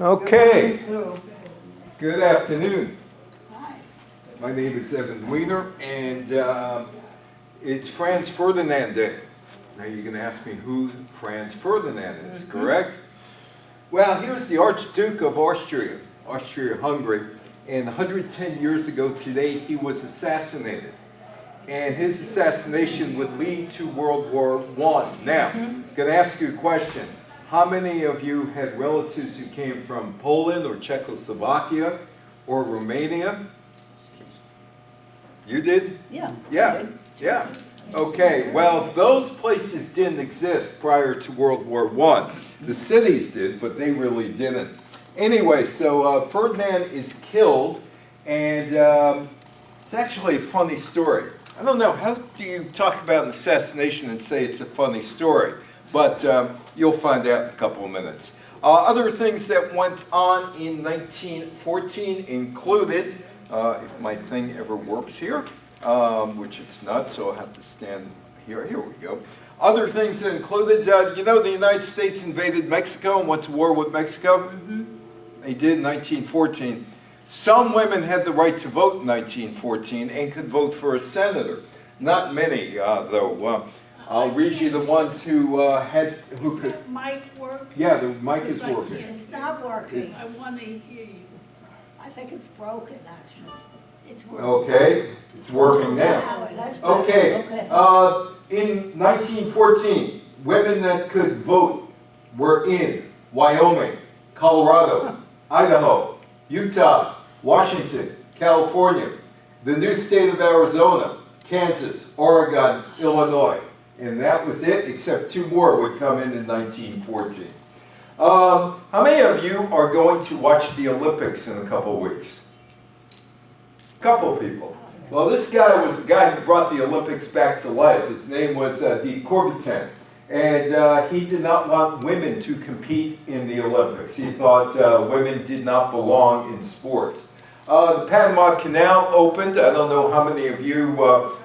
Okay, good afternoon. My name is Evan Wiener, and it's Franz Ferdinand Day. Now you're going to ask me who Franz Ferdinand is, correct? Well, here's the Archduke of Austria, Austria-Hungary, and 110 years ago today he was assassinated. And his assassination would lead to World War I. Now, I'm going to ask you a question. How many of you had relatives who came from Poland or Czechoslovakia or Romania? You did? Yeah. Yeah, yeah. Okay, well, those places didn't exist prior to World War I. The cities did, but they really didn't. Anyway, so Ferdinand is killed, and it's actually a funny story. I don't know, how do you talk about an assassination and say it's a funny story? But you'll find out in a couple of minutes. Other things that went on in 1914 included, if my thing ever works here, which it's not, so I'll have to stand here. Here we go. Other things that included, you know, the United States invaded Mexico and went to war with Mexico? They did in 1914. Some women had the right to vote in 1914 and could vote for a senator. Not many, though. I'll read you the ones who Does could. that mic work? Yeah, the mic is Because I working. can't- It's not working. I want to hear you. I think it's broken, actually. It's working. Okay, it's working now. Now, that's better. Okay, Okay. in 1914, women that could vote were in Wyoming, Colorado, Idaho, Utah, Washington, California, the new state of Arizona, Kansas, Oregon, Illinois. And that was it, except two more would come in 1914. How many of you are going to watch the Olympics in a couple of weeks? Couple people. Well, this guy was the guy who brought the Olympics back to life. His name was de Coubertin. And he did not want women to compete in the Olympics. He thought women did not belong in sports. The Panama Canal opened. I don't know how many of you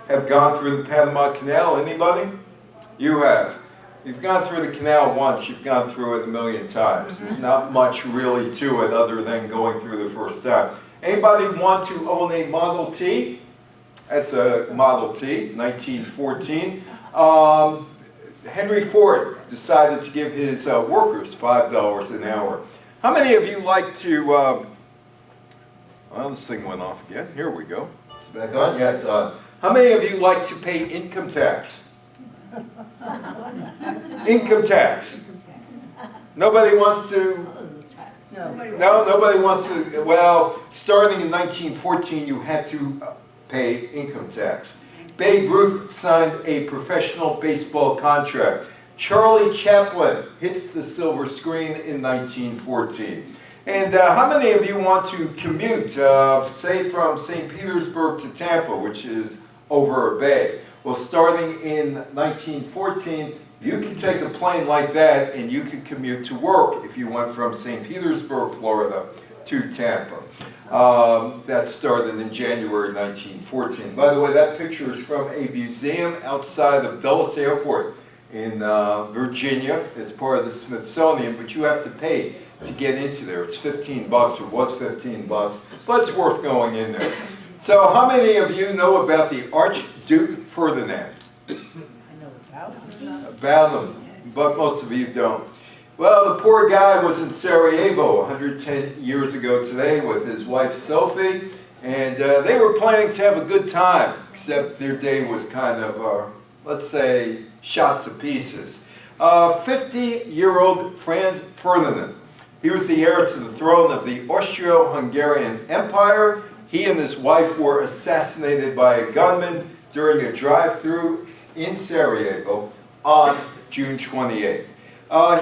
have gone through the Panama Canal. Anybody? You have. You've gone through the canal once, you've gone through it a million times. There's not much really to it other than going through the first time. Anybody want to own a Model T? That's a Model T, 1914. Henry Ford decided to give his workers $5 an hour. How many of you like to, well, this thing went off again. Here we go. It's back on. Yeah, it's on. How many of you like to pay income tax? Income tax. Nobody wants to? No, nobody wants to. Well, starting in 1914, you had to pay income tax. Babe Ruth signed a professional baseball contract. Charlie Chaplin hits the silver screen in 1914. And how many of you want to commute, say from St. Petersburg to Tampa, which is over a bay? Well, starting in 1914, you could take a plane like that and you could commute to work if you went from St. Petersburg, Florida to Tampa. That started in January 1914. By the way, that picture is from a museum outside of Dulles Airport in Virginia. It's part of the Smithsonian, but you have to pay to get into there. It's 15 bucks, or was 15 bucks, but it's worth going in there. So how many of you know about the Archduke Ferdinand? I know about About him, but most of you don't. Well, the poor guy was in Sarajevo 110 years ago today with his wife Sophie, and they were planning to have a good time, except their day was kind of, let's say, shot to pieces. 50-year-old Franz Ferdinand. He was the heir to the throne of the Austro-Hungarian Empire. He and his wife were assassinated by a gunman during a drive-through in Sarajevo on June 28th.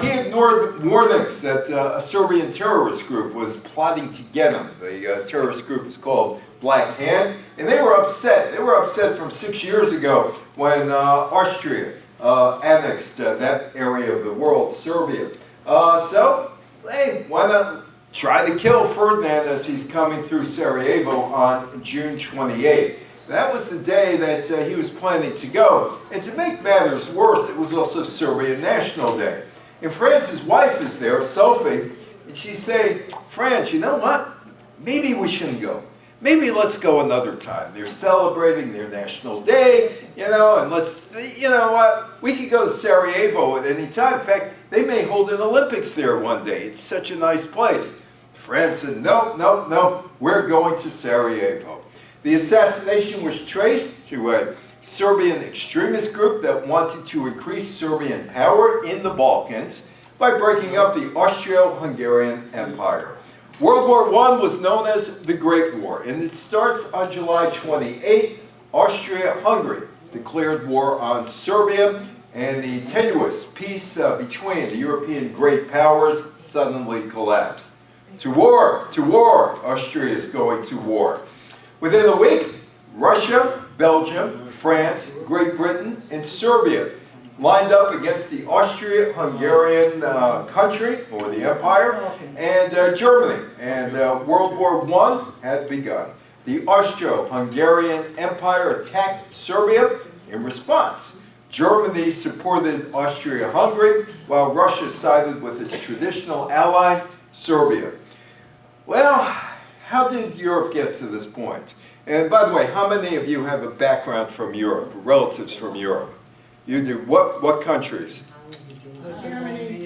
He ignored warnings that a Serbian terrorist group was plotting to get him. The terrorist group is called Black Hand, and they were upset. They were upset from 6 years ago when Austria annexed that area of the world, Serbia. So, hey, why not try to kill Ferdinand as he's coming through Sarajevo on June 28th. That was the day that he was planning to go. And to make matters worse, it was also Serbian National Day. And Franz's wife is there, Sophie, And she's saying, Franz, you know what? Maybe we shouldn't go. Maybe let's go another time. They're celebrating their national day, and let's, you know what? We could go to Sarajevo at any time. In fact, they may hold an Olympics there one day. It's such a nice place. Franz said, no, we're going to Sarajevo. The assassination was traced to a Serbian extremist group that wanted to increase Serbian power in the Balkans by breaking up the Austro-Hungarian Empire. World War I was known as the Great War, and it starts on July 28th. Austria-Hungary declared war on Serbia, and the tenuous peace between the European great powers suddenly collapsed. To war, Austria is going to war. Within a week, Russia, Belgium, France, Great Britain, and Serbia lined up against the Austria-Hungarian country, or the empire, and Germany. And World War I had begun. The Austro-Hungarian Empire attacked Serbia. In response, Germany supported Austria-Hungary, while Russia sided with its traditional ally, Serbia. Well, how did Europe get to this point? And by the way, how many of you have a background from Europe, relatives from Europe? You do. What countries?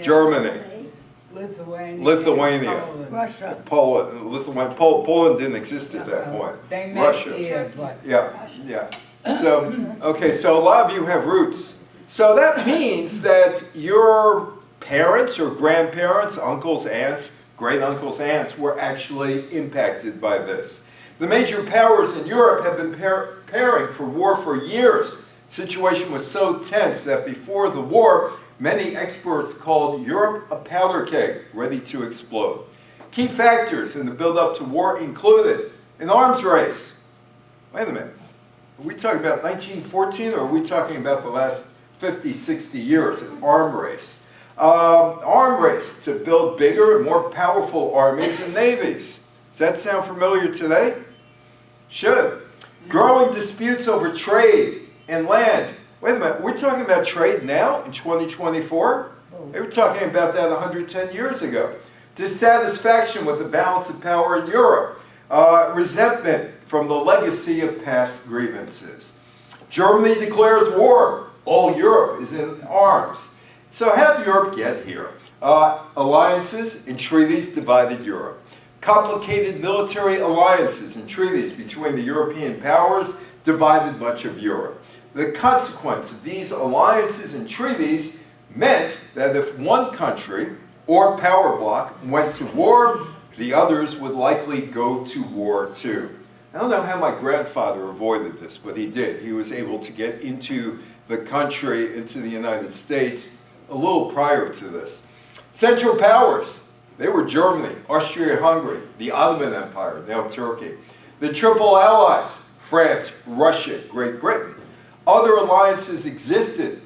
Germany. Lithuania. Russia. Poland didn't exist at that point. Russia. Yeah. So, okay, so a lot of you have roots. So that means that your parents or grandparents, uncles, aunts, great-uncles, aunts were actually impacted by this. The major powers in Europe have been preparing for war for years. The situation was so tense that before the war, many experts called Europe a powder keg ready to explode. Key factors in the build-up to war included an arms race. Wait a minute. Are we talking about 1914 or are we talking about the last 50, 60 years, an arm race? Arm race to build bigger and more powerful armies and navies. Does that sound familiar today? Should. Growing disputes over trade and land. Wait a minute, we're talking about trade now in 2024? They were talking about that 110 years ago. Dissatisfaction with the balance of power in Europe. Resentment from the legacy of past grievances. Germany declares war. All Europe is in arms. So how did Europe get here? Alliances and treaties divided Europe. Complicated military alliances and treaties between the European powers divided much of Europe. The consequence of these alliances and treaties meant that if one country or power bloc went to war, the others would likely go to war too. I don't know how my grandfather avoided this, but he did. He was able to get into the country, into the United States, a little prior to this. Central powers. They were Germany, Austria-Hungary, the Ottoman Empire, now Turkey. The Triple Allies, France, Russia, Great Britain. Other alliances existed.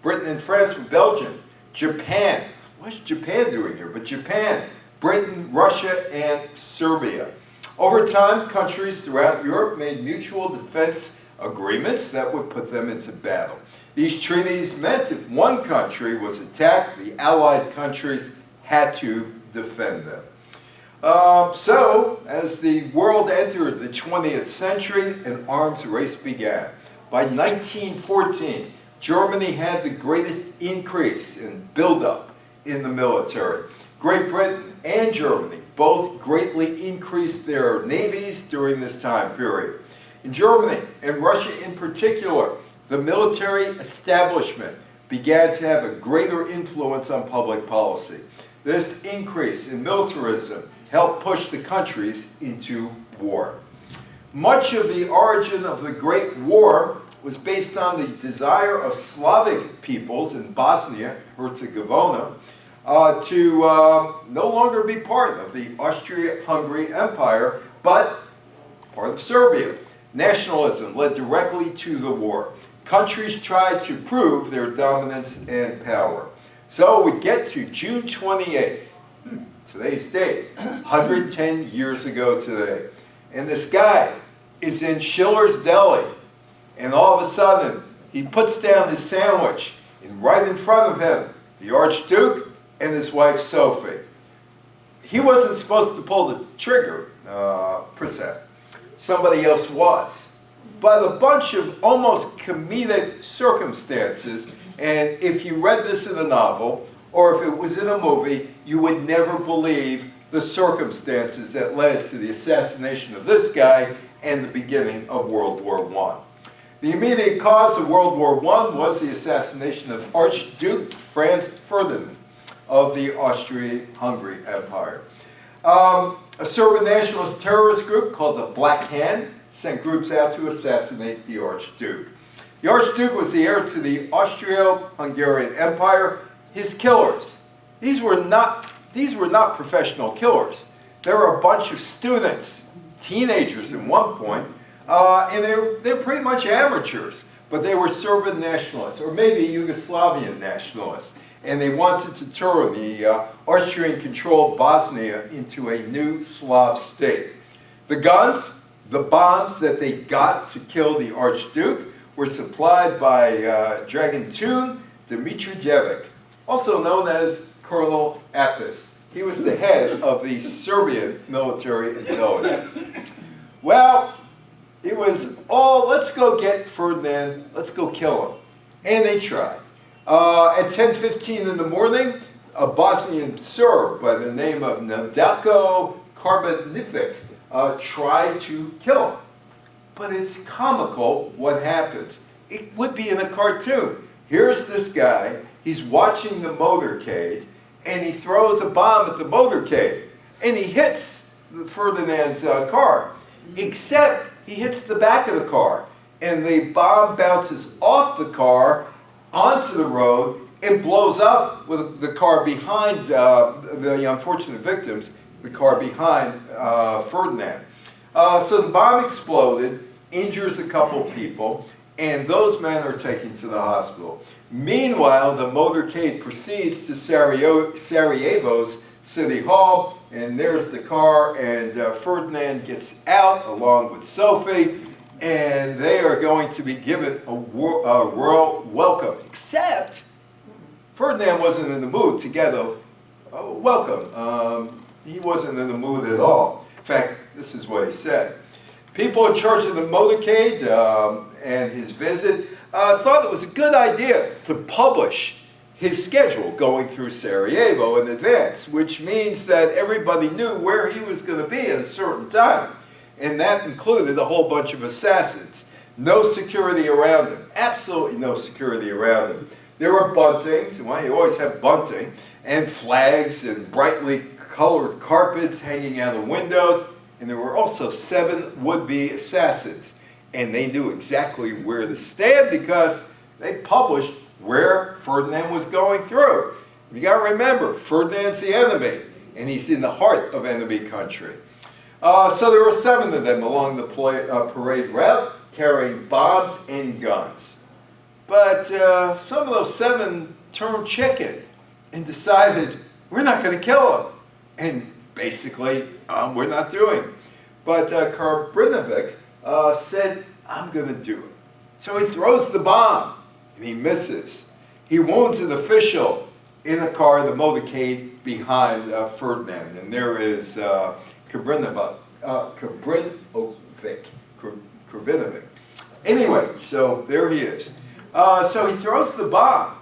Britain and France with Belgium. Japan. What's Japan doing here? But Japan, Britain, Russia, and Serbia. Over time, countries throughout Europe made mutual defense agreements that would put them into battle. These treaties meant if one country was attacked, the allied countries had to defend them. So, as the world entered the 20th century, an arms race began. By 1914, Germany had the greatest increase in buildup in the military. Great Britain and Germany both greatly increased their navies during this time period. In Germany, and Russia in particular, the military establishment began to have a greater influence on public policy. This increase in militarism helped push the countries into war. Much of the origin of the Great War was based on the desire of Slavic peoples in Bosnia, Herzegovina, to no longer be part of the Austria-Hungary Empire, but part of Serbia. Nationalism led directly to the war. Countries tried to prove their dominance and power. So we get to June 28th, today's date, 110 years ago today. And this guy is in Schiller's Deli, and all of a sudden, he puts down his sandwich, and right in front of him, the Archduke and his wife Sophie. he wasn't supposed to pull the trigger, per se. Somebody else was. But a bunch of almost comedic circumstances, and if you read this in a novel, or if it was in a movie, you would never believe the circumstances that led to the assassination of this guy and the beginning of World War I. The immediate cause of World War I was the assassination of Archduke Franz Ferdinand of the Austria-Hungary Empire. A Serbian nationalist terrorist group called the Black Hand sent groups out to assassinate the Archduke. The Archduke was the heir to the Austro-Hungarian Empire. His killers, these were not professional killers. They were a bunch of students, teenagers at one point, and they're pretty much amateurs, but they were Serbian nationalists, or maybe Yugoslavian nationalists, and they wanted to turn the Austrian-controlled Bosnia into a new Slav state. The guns, the bombs that they got to kill the Archduke were supplied by Dragon Tune Dimitrijevic, also known as Colonel Apis. He was the head of the Serbian military intelligence. Well, it was all, let's go get Ferdinand, let's go kill him. And they tried. At 10:15 in the morning, a Bosnian Serb by the name of Nadako Karbanivic tried to kill him. But it's comical what happens. It would be in a cartoon. Here's this guy, he's watching the motorcade, and he throws a bomb at the motorcade, and he hits Ferdinand's car, except he hits the back of the car, and the bomb bounces off the car onto the road and blows up with the car behind the unfortunate victims, the car behind Ferdinand. So the bomb exploded, injures a couple people, and those men are taken to the hospital. Meanwhile, the motorcade proceeds to Sarajevo's City Hall, and there's the car, and Ferdinand gets out along with Sophie, and they are going to be given a royal welcome, except Ferdinand wasn't in the mood to get a welcome. He wasn't in the mood at all. In fact, this is what he said. People in charge of the motorcade and his visit thought it was a good idea to publish his schedule going through Sarajevo in advance, which means that everybody knew where he was going to be at a certain time. And that included a whole bunch of assassins. No security around him. Absolutely no security around him. There were buntings, well, you always have bunting, and flags and brightly colored carpets hanging out of windows. And there were also 7 would-be assassins. And they knew exactly where to stand because they published where Ferdinand was going through. You got to remember, Ferdinand's the enemy, and he's in the heart of enemy country. So there were 7 of them along the parade route, carrying bombs and guns. But some of those 7 turned chicken and decided, we're not going to kill him. And basically, we're not doing it. But Karbinovic said, I'm going to do it. So he throws the bomb, and he misses. He wounds an official in a car, the motorcade behind Ferdinand. And there is Karbinovic. Anyway, so there he is. So he throws the bomb.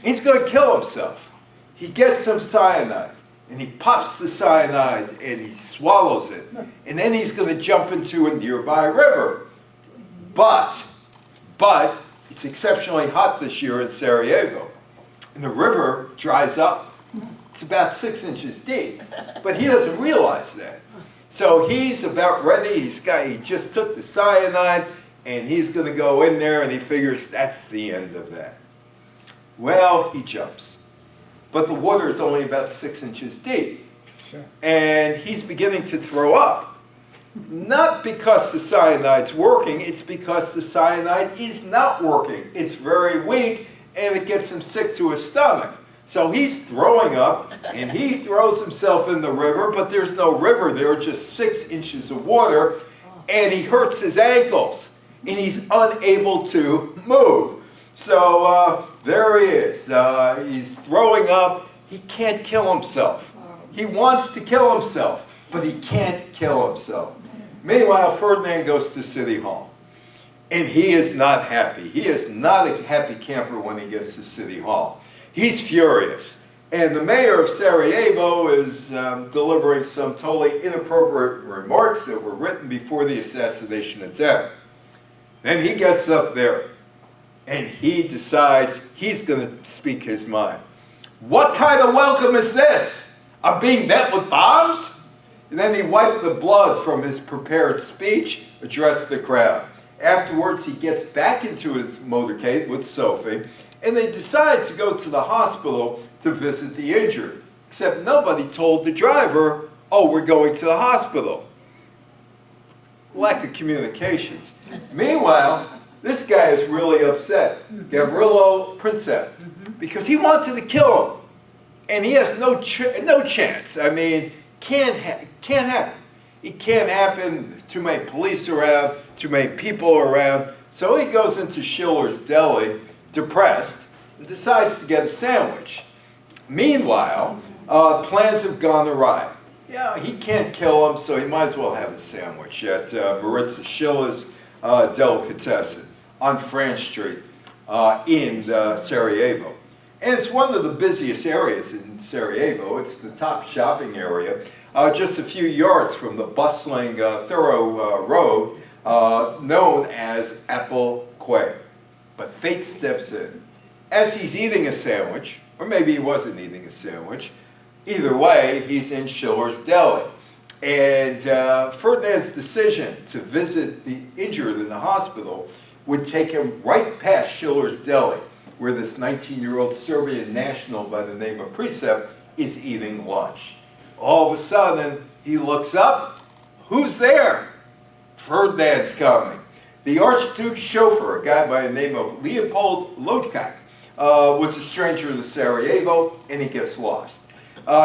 He's going to kill himself. He gets some cyanide, and he pops the cyanide, and he swallows it. And then he's going to jump into a nearby river. But it's exceptionally hot this year in Sarajevo. And the river dries up. It's about 6 inches deep. But he doesn't realize that. So he's about ready. He just took the cyanide, and he's going to go in there, and he figures that's the end of that. Well, he jumps. But the water is only about 6 inches deep. Sure. And he's beginning to throw up. Not because the cyanide's working, it's because the cyanide is not working. It's very weak, and it gets him sick to his stomach. So he's throwing up, and he throws himself in the river, but there's no river there, just 6 inches of water, and he hurts his ankles, and he's unable to move. So there he is. He's throwing up. He can't kill himself. He wants to kill himself, but he can't kill himself. Meanwhile, Ferdinand goes to City Hall, and he is not happy. He is not a happy camper when he gets to City Hall. He's furious. And the mayor of Sarajevo is delivering some totally inappropriate remarks that were written before the assassination attempt. Then he gets up there, and he decides he's going to speak his mind. What kind of welcome is this? I'm being met with bombs? And then he wiped the blood from his prepared speech, addressed the crowd. Afterwards, he gets back into his motorcade with Sophie, and they decide to go to the hospital to visit the injured. Except nobody told the driver, oh, we're going to the hospital. Lack of communications. Meanwhile, this guy is really upset, Gavrilo Princip, because he wanted to kill him. And he has no chance. I mean, can't happen. It can't happen. Too many police around, too many people around. So he goes into Schiller's Deli, depressed, and decides to get a sandwich. Meanwhile, plans have gone awry. Yeah, he can't kill him, so he might as well have a sandwich at Maritza Schiller's Delicatessen on Franz Street in Sarajevo. And it's one of the busiest areas in Sarajevo. It's the top shopping area, just a few yards from the bustling thorough road known as Apple Quay. But fate steps in. As he's eating a sandwich, or maybe he wasn't eating a sandwich, either way, he's in Schiller's Deli. And Ferdinand's decision to visit the injured in the hospital would take him right past Schiller's Deli, where this 19-year-old Serbian national by the name of Princip is eating lunch. All of a sudden, he looks up. Who's there? Ferdinand's coming. The Archduke's chauffeur, a guy by the name of Leopold Lodkak, was a stranger to Sarajevo, and he gets lost.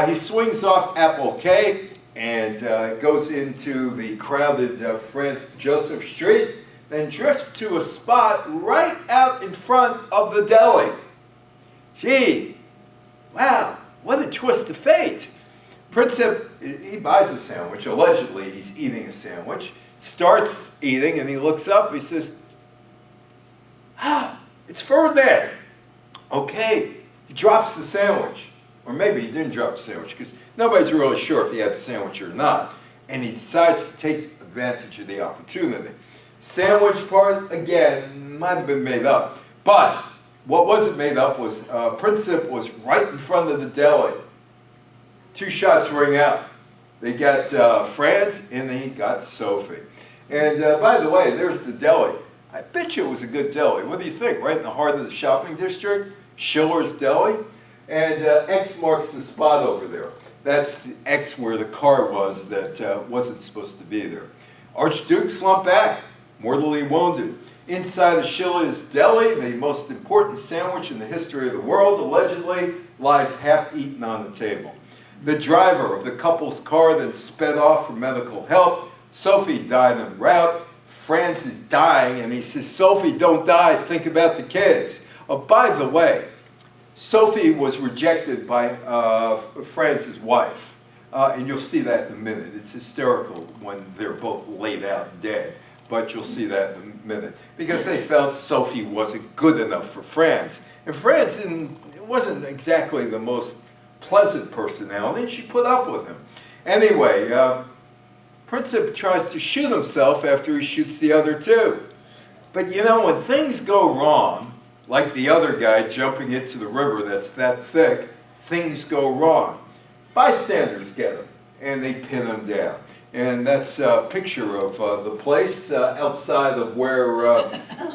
He swings off Apple Quay and goes into the crowded Franz Joseph Street, then drifts to a spot right out in front of the deli. Gee, wow, what a twist of fate. Princip, he buys a sandwich. Allegedly, he's eating a sandwich. Starts eating, and he looks up. He says, ah, it's Ferdinand. Okay, he drops the sandwich. Or maybe he didn't drop the sandwich, because nobody's really sure if he had the sandwich or not. And he decides to take advantage of the opportunity. Sandwich part, again, might have been made up. But what wasn't made up was Princip was right in front of the deli. 2 shots ring out. They got Franz, and they got Sophie. And by the way, there's the deli. I bet you it was a good deli. What do you think? Right in the heart of the shopping district? Schiller's Deli? And X marks the spot over there. That's the X where the car was that wasn't supposed to be there. Archduke slumped back, mortally wounded. Inside of Schiller's Deli, the most important sandwich in the history of the world, allegedly, lies half-eaten on the table. The driver of the couple's car then sped off for medical help. Sophie died en route. Franz is dying, and he says, Sophie, don't die. Think about the kids. Oh, by the way, Sophie was rejected by Franz's wife. And you'll see that in a minute. It's hysterical when they're both laid out dead. But you'll see that in a minute. Because they felt Sophie wasn't good enough for Franz. And Franz wasn't exactly the most pleasant personality, and she put up with him. Anyway, Princip tries to shoot himself after he shoots the other 2. But you know, when things go wrong, like the other guy jumping into the river that's that thick, things go wrong. Bystanders get him, and they pin him down. And that's a picture of the place outside of where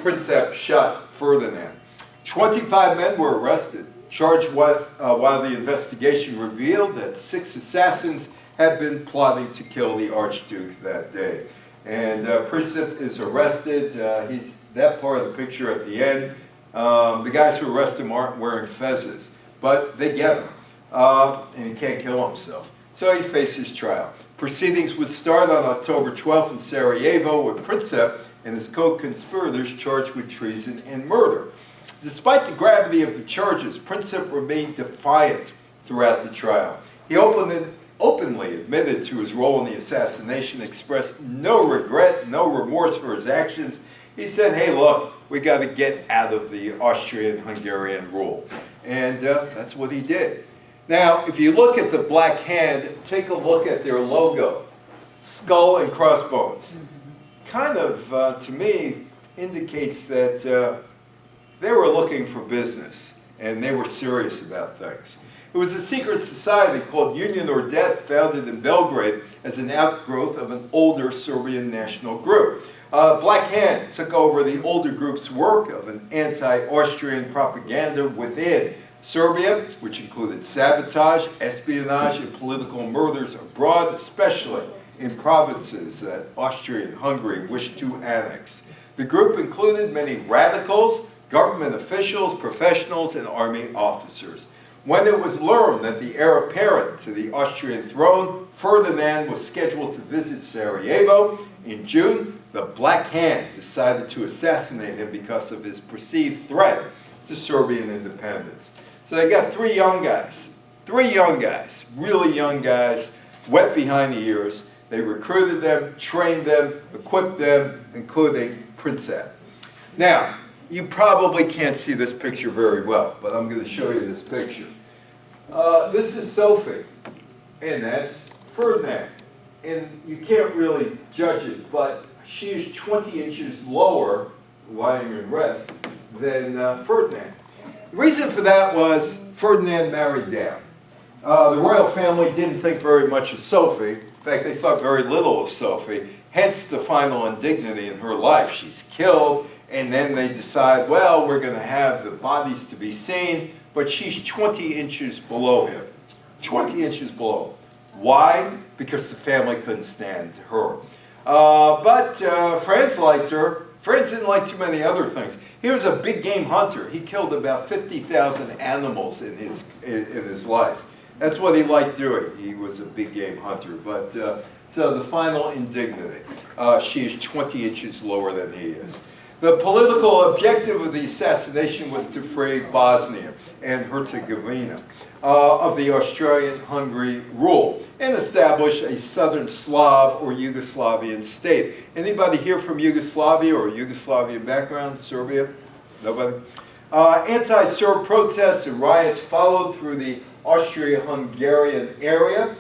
Princip shot Ferdinand. 25 men were arrested, charged with, while the investigation revealed that 6 assassins had been plotting to kill the Archduke that day. And Princip is arrested. He's that part of the picture at the end. The guys who arrest him aren't wearing fezzes, but they get him, and he can't kill himself. So he faces trial. Proceedings would start on October 12th in Sarajevo with Princip and his co-conspirators charged with treason and murder. Despite the gravity of the charges, Princip remained defiant throughout the trial. He opened openly admitted to his role in the assassination, expressed no regret, no remorse for his actions. He said, hey, look, we got to get out of the Austrian-Hungarian rule. And that's what he did. Now, if you look at the Black Hand, take a look at their logo, skull and crossbones. Kind of, to me, indicates that they were looking for business, and they were serious about things. It was a secret society called Union or Death, founded in Belgrade as an outgrowth of an older Serbian national group. Black Hand took over the older group's work of an anti-Austrian propaganda within Serbia, which included sabotage, espionage, and political murders abroad, especially in provinces that Austria and Hungary wished to annex. The group included many radicals, government officials, professionals, and army officers. When it was learned that the heir apparent to the Austrian throne, Ferdinand, was scheduled to visit Sarajevo in June, the Black Hand decided to assassinate him because of his perceived threat to Serbian independence. So they got three young guys, really young guys, wet behind the ears. They recruited them, trained them, equipped them, including Princess. Now, you probably can't see this picture very well, but I'm going to show you this picture. This is Sophie, and that's Ferdinand. And you can't really judge it, but she is 20 inches lower, lying in rest, than Ferdinand. The reason for that was Ferdinand married down. The royal family didn't think very much of Sophie. In fact, they thought very little of Sophie, hence the final indignity in her life. She's killed, and then they decide, well, we're going to have the bodies to be seen, but she's 20 inches below him. 20 inches below. Why? Because the family couldn't stand her. But Franz liked her. Franz didn't like too many other things. He was a big game hunter. He killed about 50,000 animals in his life. That's what he liked doing. He was a big game hunter. But so the final indignity, she is 20 inches lower than he is. The political objective of the assassination was to free Bosnia and Herzegovina of the Austrian-Hungary rule and establish a Southern Slav or Yugoslavian state. Anybody here from Yugoslavia or Yugoslavian background, Serbia? Nobody? Anti-Serb protests and riots followed through the Austria-Hungarian area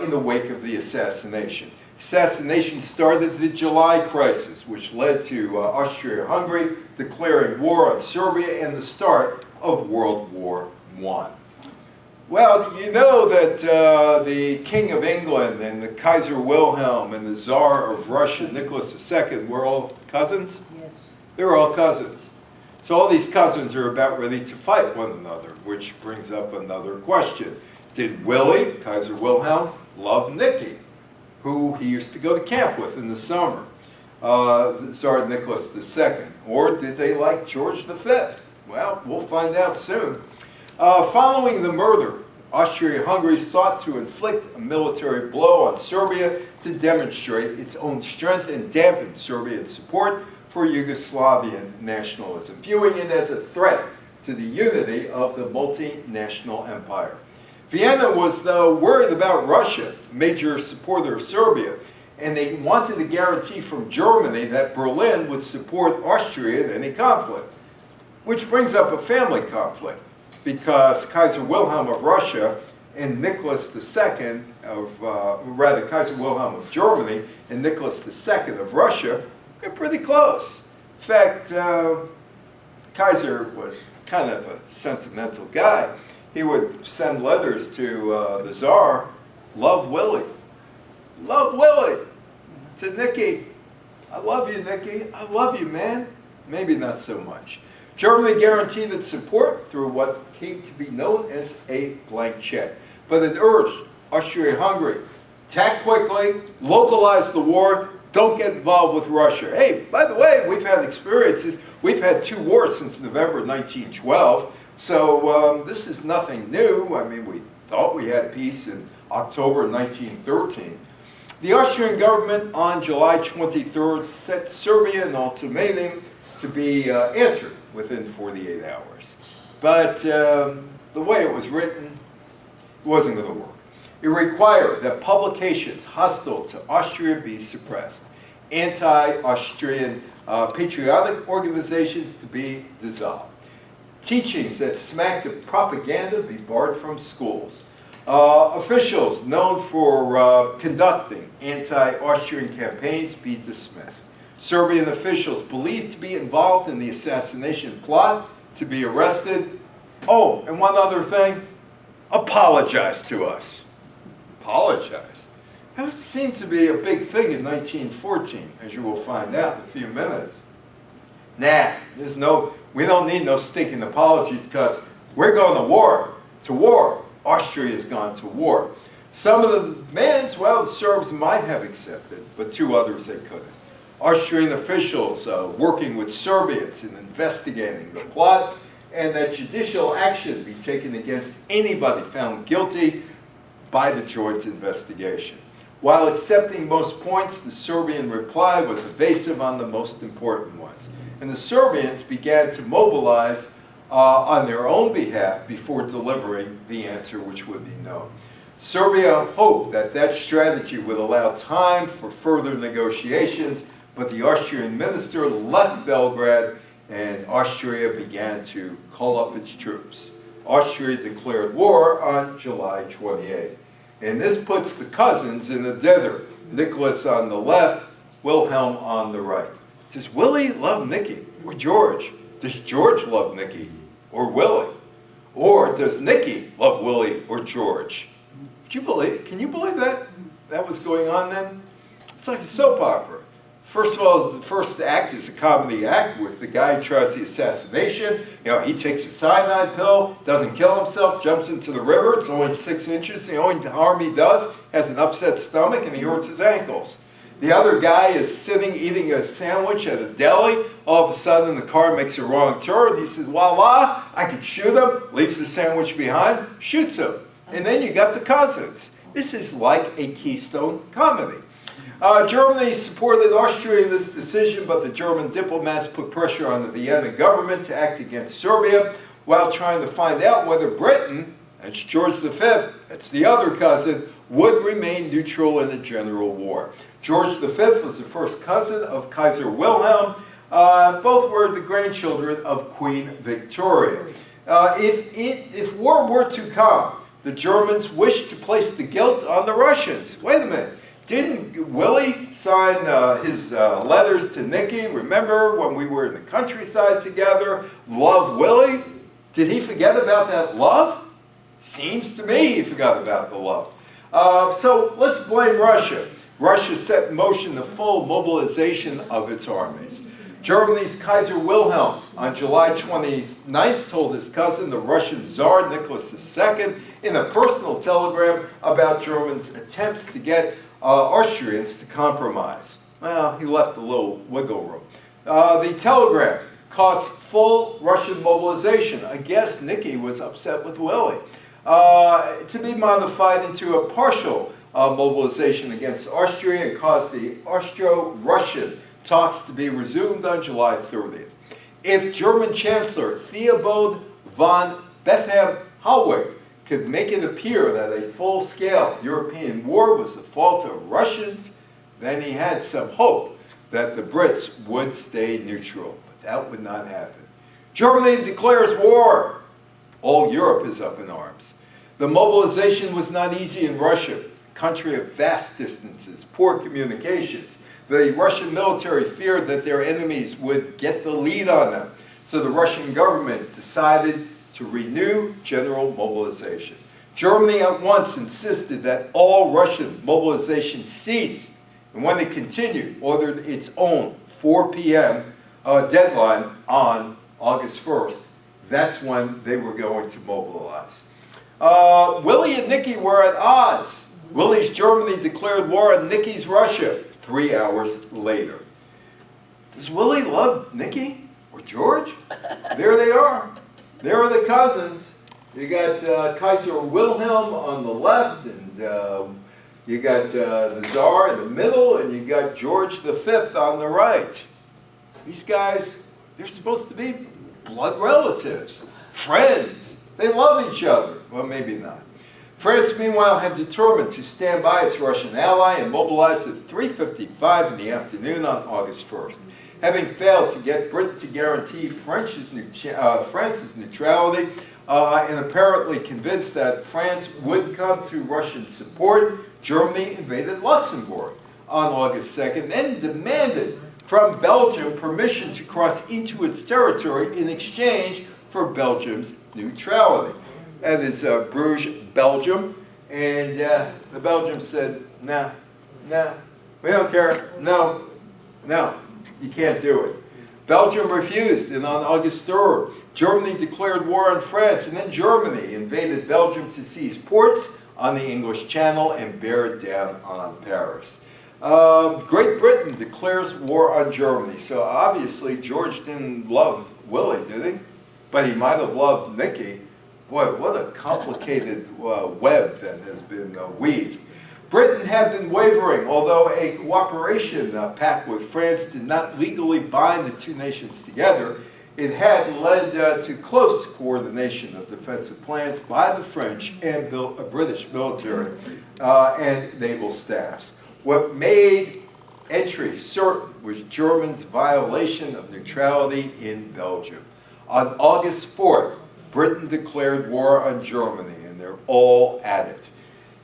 in the wake of the assassination. Assassination started the July crisis, which led to Austria-Hungary declaring war on Serbia and the start of World War I. Well, you know that the King of England and the Kaiser Wilhelm and the Tsar of Russia, Nicholas II, were all cousins? Yes. They were all cousins. So all these cousins are about ready to fight one another, which brings up another question. Did Willie, Kaiser Wilhelm, love Nicky, who he used to go to camp with in the summer, Tsar Nicholas II? Or did they like George V? Well, we'll find out soon. Following the murder, Austria-Hungary sought to inflict a military blow on Serbia to demonstrate its own strength and dampen Serbian support for Yugoslavian nationalism, viewing it as a threat to the unity of the multinational empire. Vienna was, though, worried about Russia, a major supporter of Serbia, and they wanted a guarantee from Germany that Berlin would support Austria in any conflict. Which brings up a family conflict, because Kaiser Wilhelm of Russia and Nicholas II rather Kaiser Wilhelm of Germany and Nicholas II of Russia are pretty close. In fact, Kaiser was kind of a sentimental guy. He would send letters to the Tsar, love Willie, to Nicky. I love you, Nicky. I love you, man. Maybe not so much. Germany guaranteed its support through what came to be known as a blank check. But it urged Austria-Hungary, attack quickly, localize the war, don't get involved with Russia. Hey, by the way, we've had experiences. We've had 2 wars since November 1912. So this is nothing new. I mean, we thought we had peace in October 1913. The Austrian government on July 23rd set Serbia an ultimatum to be answered within 48 hours. But the way it was written, it wasn't going to work. It required that publications hostile to Austria be suppressed, anti-Austrian patriotic organizations to be dissolved, teachings that smacked of propaganda be barred from schools, officials known for conducting anti-Austrian campaigns be dismissed, Serbian officials believed to be involved in the assassination plot to be arrested. Oh, and one other thing, apologize to us. Apologize. That seemed to be a big thing in 1914, as you will find out in a few minutes. Nah, we don't need no stinking apologies because we're going to war. To war. Austria's gone to war. Some of the demands, well, the Serbs might have accepted, but two others they couldn't. Austrian officials working with Serbians in investigating the plot, and that judicial action be taken against anybody found guilty by the joint investigation. While accepting most points, the Serbian reply was evasive on the most important ones. And the Serbians began to mobilize on their own behalf before delivering the answer which would be known. Serbia hoped that that strategy would allow time for further negotiations, but the Austrian minister left Belgrade and Austria began to call up its troops. Austria declared war on July 28th. And this puts the cousins in the dither, Nicholas on the left, Wilhelm on the right. Does Willie love Nicky or George? Does George love Nicky or Willie? Or does Nicky love Willie or George? Can you believe that was going on then? It's like a soap opera. First of all, the first act is a comedy act with the guy who tries the assassination. He takes a cyanide pill, doesn't kill himself, jumps into the river. It's only 6 inches. The only harm he does, has an upset stomach, and he hurts his ankles. The other guy is sitting eating a sandwich at a deli. All of a sudden, the car makes a wrong turn. He says, voila, I can shoot him. Leaves the sandwich behind, shoots him. And then you got the cousins. This is like a Keystone comedy. Germany supported Austria in this decision, but the German diplomats put pressure on the Vienna government to act against Serbia while trying to find out whether Britain, that's George V, that's the other cousin, would remain neutral in a general war. George V was the first cousin of Kaiser Wilhelm. Both were the grandchildren of Queen Victoria. If war were to come, the Germans wished to place the guilt on the Russians. Wait a minute. Didn't Willie sign his letters to Nicky? Remember when we were in the countryside together? Love Willie? Did he forget about that love? Seems to me he forgot about the love. So let's blame Russia. Russia set in motion the full mobilization of its armies. Germany's Kaiser Wilhelm on July 29th told his cousin, the Russian Tsar Nicholas II, in a personal telegram about Germans' attempts to get Austrians to compromise. Well, he left a little wiggle room. The telegram caused full Russian mobilization. I guess Nicky was upset with Willie. To be modified into a partial mobilization against Austria and caused the Austro-Russian talks to be resumed on July 30th. If German Chancellor Theobald von Bethmann-Hollweg could make it appear that a full-scale European war was the fault of Russians, then he had some hope that the Brits would stay neutral. But that would not happen. Germany declares war. All Europe is up in arms. The mobilization was not easy in Russia, a country of vast distances, poor communications. The Russian military feared that their enemies would get the lead on them. So the Russian government decided to renew general mobilization. Germany at once insisted that all Russian mobilization cease, and when it continued, ordered its own 4 p.m. Deadline on August 1st. That's when they were going to mobilize. Willie and Nicky were at odds. Willie's Germany declared war on Nicky's Russia 3 hours later. Does Willie love Nicky or George? There they are. There are the cousins. You got Kaiser Wilhelm on the left, and you got the Tsar in the middle, and you got George V on the right. These guys, they're supposed to be blood relatives, friends. They love each other. Well, maybe not. France, meanwhile, had determined to stand by its Russian ally and mobilized at 3:55 in the afternoon on August 1st. Having failed to get Britain to guarantee France's neutrality, and apparently convinced that France would come to Russian support, Germany invaded Luxembourg on August 2nd and demanded from Belgium permission to cross into its territory in exchange for Belgium's neutrality. That is Bruges, Belgium, and the Belgians said, no, we don't care, no, you can't do it. Belgium refused, and on August 3rd, Germany declared war on France, and then Germany invaded Belgium to seize ports on the English Channel and bear down on Paris. Great Britain declares war on Germany, so obviously George didn't love Willie, did he? But he might have loved Nicky. Boy, what a complicated web that has been weaved. Britain had been wavering, although a cooperation pact with France did not legally bind the two nations together. It had led to close coordination of defensive plans by the French and British military and naval staffs. What made entry certain was Germany's violation of neutrality in Belgium. On August 4th, Britain declared war on Germany, and they're all at it.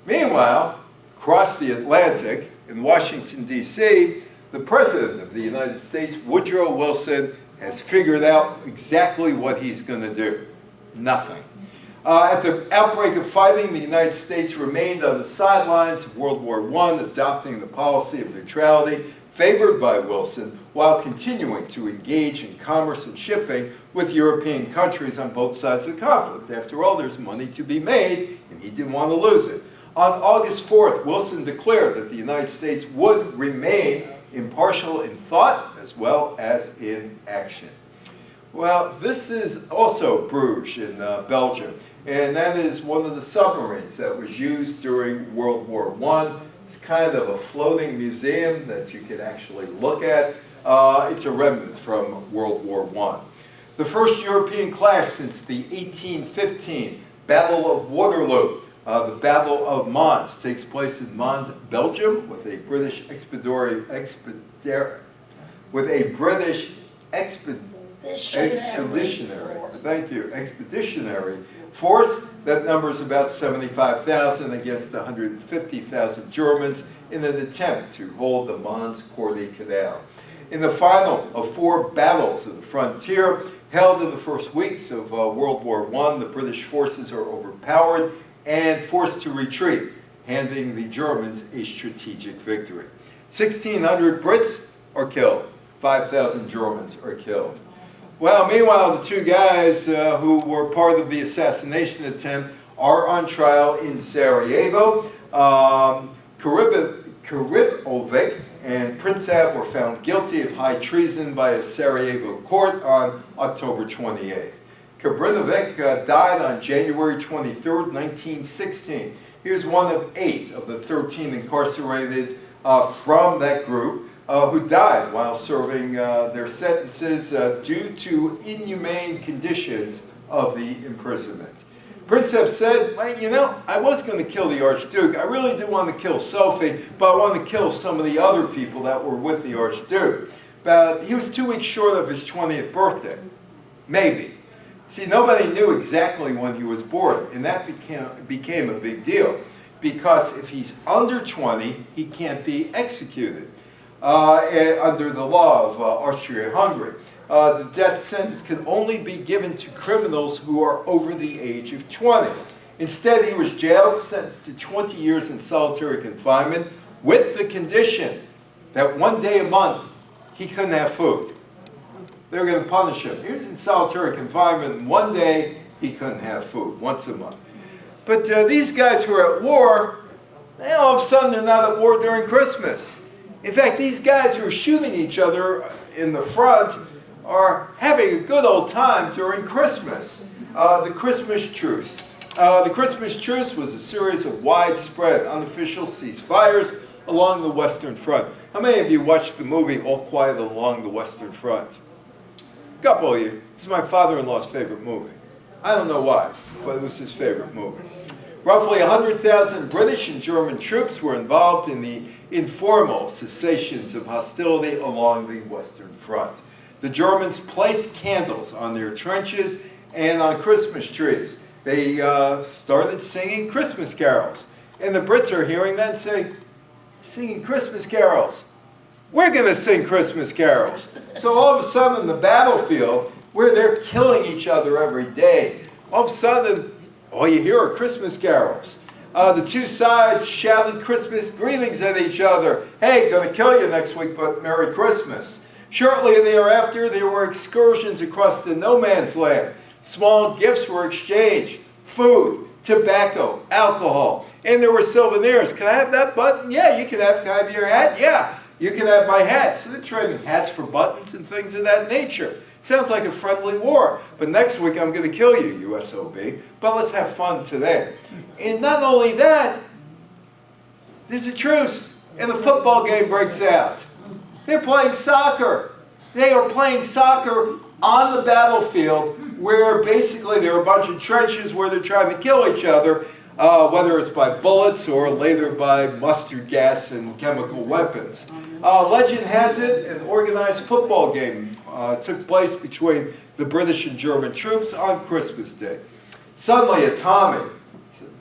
Meanwhile, across the Atlantic, in Washington, D.C., the President of the United States, Woodrow Wilson, has figured out exactly what he's going to do. Nothing. At the outbreak of fighting, the United States remained on the sidelines of World War I, adopting the policy of neutrality favored by Wilson, while continuing to engage in commerce and shipping with European countries on both sides of the conflict. After all, there's money to be made, and he didn't want to lose it. On August 4th, Wilson declared that the United States would remain impartial in thought as well as in action. Well, this is also Bruges in Belgium, and that is one of the submarines that was used during World War I. It's kind of a floating museum that you can actually look at. It's a remnant from World War I. The first European clash since the 1815 Battle of Waterloo. The Battle of Mons takes place in Mons, Belgium, with a British expeditionary force that numbers about 75,000 against 150,000 Germans in an attempt to hold the Mons-Cordy Canal. In the final of 4 battles of the frontier held in the first weeks of World War I, the British forces are overpowered and forced to retreat, handing the Germans a strategic victory. 1,600 Brits are killed. 5,000 Germans are killed. Well, meanwhile, the 2 guys who were part of the assassination attempt are on trial in Sarajevo. Karibovic and Princep were found guilty of high treason by a Sarajevo court on October 28th. Kabrinovic died on January 23rd, 1916. He was one of 8 of the 13 incarcerated from that group who died while serving their sentences due to inhumane conditions of the imprisonment. Princep said, well, you know, I was going to kill the Archduke. I really did want to kill Sophie, but I want to kill some of the other people that were with the Archduke. But he was 2 weeks short of his 20th birthday. Maybe. See, nobody knew exactly when he was born, and that became a big deal, because if he's under 20, he can't be executed under the law of Austria-Hungary. The death sentence can only be given to criminals who are over the age of 20. Instead, he was jailed, sentenced to 20 years in solitary confinement, with the condition that 1 day a month he couldn't have food. They were going to punish him. He was in solitary confinement, and 1 day he couldn't have food, once a month. But these guys who are at war, they all of a sudden they're not at war during Christmas. In fact, these guys who are shooting each other in the front are having a good old time during Christmas. The Christmas truce. The Christmas truce was a series of widespread unofficial ceasefires along the Western Front. How many of you watched the movie All Quiet Along the Western Front? A couple of you. It's my father-in-law's favorite movie. I don't know why, but it was his favorite movie. Roughly 100,000 British and German troops were involved in the informal cessations of hostility along the Western Front. The Germans placed candles on their trenches and on Christmas trees. They started singing Christmas carols. And the Brits are hearing that and say, singing Christmas carols. We're going to sing Christmas carols. So all of a sudden, the battlefield, where they're killing each other every day, all of a sudden, all you hear are Christmas carols. The two sides shouted Christmas greetings at each other. Hey, going to kill you next week, but Merry Christmas. Shortly thereafter, there were excursions across the no man's land. Small gifts were exchanged, food, tobacco, alcohol, and there were souvenirs. Can I have that button? Yeah, you can have. Can I have your hat? Yeah, you can have my hat. So they're trading hats for buttons and things of that nature. Sounds like a friendly war. But next week I'm going to kill you, USOB. But let's have fun today. And not only that, there's a truce, and a football game breaks out. They're playing soccer. They are playing soccer on the battlefield, where basically there are a bunch of trenches where they're trying to kill each other, whether it's by bullets or later by mustard gas and chemical weapons. Legend has it an organized football game took place between the British and German troops on Christmas Day. Suddenly a Tommy,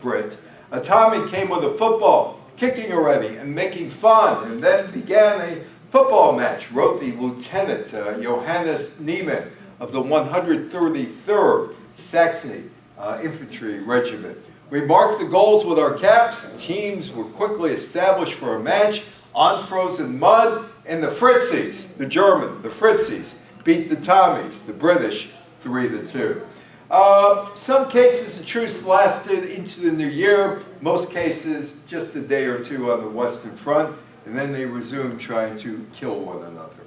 Brit, a Tommy came with a football, kicking already and making fun, and then began a football match, wrote the Lieutenant Johannes Niemann of the 133rd Saxony Infantry Regiment. We marked the goals with our caps. Teams were quickly established for a match on frozen mud, and the Fritzies, the German, the Fritzies, beat the Tommies, the British, 3-2. Some cases the truce lasted into the new year. Most cases just a day or two on the Western Front, and then they resumed trying to kill one another.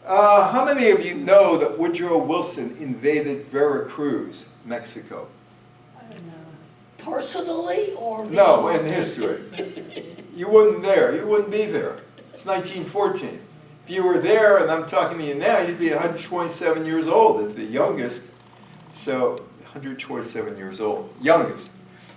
How many of you know that Woodrow Wilson invaded Veracruz, Mexico? Personally or? No, in history. You weren't there. You wouldn't be there. It's 1914. If you were there, and I'm talking to you now, you'd be 127 years old as the youngest. So, 127 years old, youngest.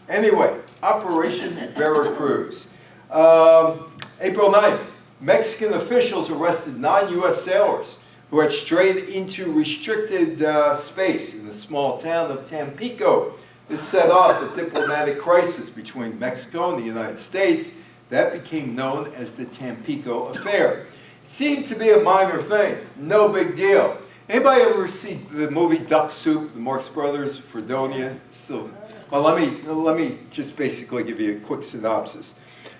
Anyway, Operation Veracruz. April 9th, Mexican officials arrested 9 U.S. sailors who had strayed into restricted space in the small town of Tampico. This set off a diplomatic crisis between Mexico and the United States that became known as the Tampico Affair. It seemed to be a minor thing, no big deal. Anybody ever see the movie Duck Soup, the Marx Brothers, Fredonia? So, well, let me just basically give you a quick synopsis.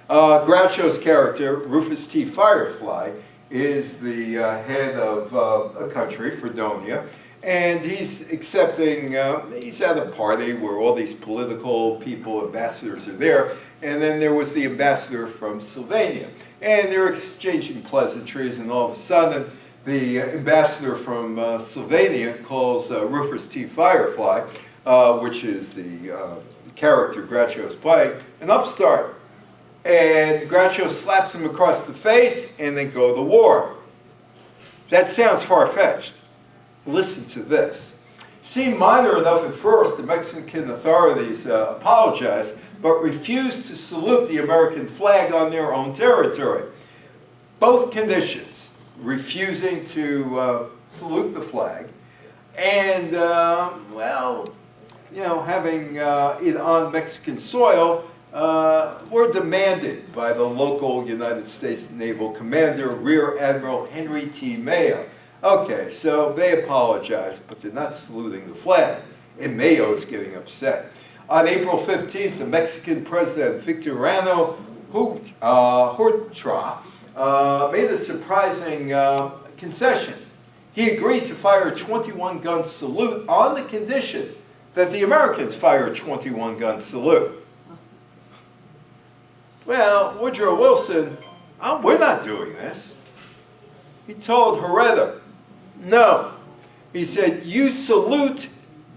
Groucho's character, Rufus T. Firefly, is the head of a country, Fredonia, and he's accepting, he's at a party where all these political people, ambassadors are there, and then there was the ambassador from Slovenia, and they're exchanging pleasantries, and all of a sudden, the ambassador from Slovenia calls Rufus T. Firefly, which is the character Groucho is playing, an upstart. And Groucho slaps him across the face, and they go to war. That sounds far-fetched. Listen to this. Seemed minor enough at first, the Mexican authorities apologized, but refused to salute the American flag on their own territory. Both conditions, refusing to salute the flag, and, well, you know, having it on Mexican soil, were demanded by the local United States Naval Commander, Rear Admiral Henry T. Mayo. Okay, so they apologized, but they're not saluting the flag, and Mayo is getting upset. On April 15th, the Mexican President Victoriano Huerta made a surprising concession. He agreed to fire a 21-gun salute on the condition that the Americans fire a 21-gun salute. Well, Woodrow Wilson, we're not doing this. He told Huerta, no. He said, you salute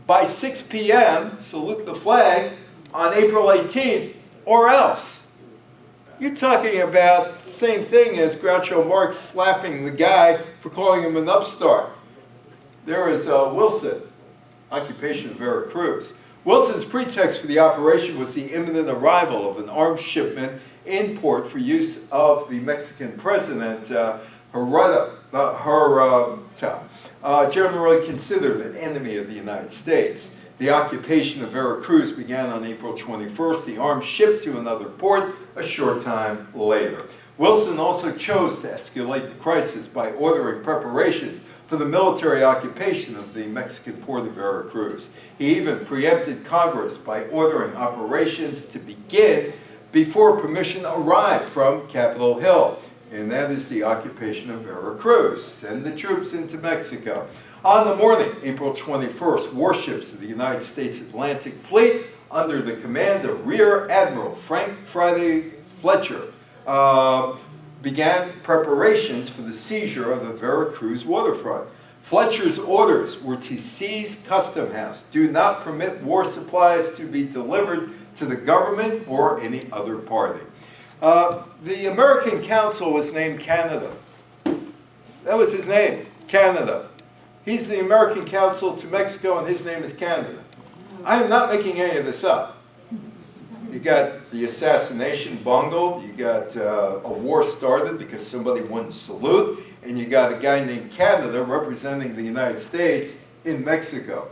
by 6 p.m., salute the flag, on April 18th, or else. You're talking about the same thing as Groucho Marx slapping the guy for calling him an upstart. There is Wilson, occupation of Veracruz. Wilson's pretext for the operation was the imminent arrival of an arms shipment in port for use of the Mexican president, Huerta, generally considered an enemy of the United States. The occupation of Veracruz began on April 21st. The arms shipped to another port a short time later. Wilson also chose to escalate the crisis by ordering preparations for the military occupation of the Mexican port of Veracruz. He even preempted Congress by ordering operations to begin before permission arrived from Capitol Hill, and that is the occupation of Veracruz. Send the troops into Mexico. On the morning, April 21st, warships of the United States Atlantic Fleet under the command of Rear Admiral Frank Friday Fletcher began preparations for the seizure of the Veracruz waterfront. Fletcher's orders were to seize Custom House. Do not permit war supplies to be delivered to the government or any other party. The American Council was named Canada. That was his name, Canada. He's the American Council to Mexico, and his name is Canada. I am not making any of this up. You got the assassination bungled, you got a war started because somebody wouldn't salute, and you got a guy named Canada representing the United States in Mexico.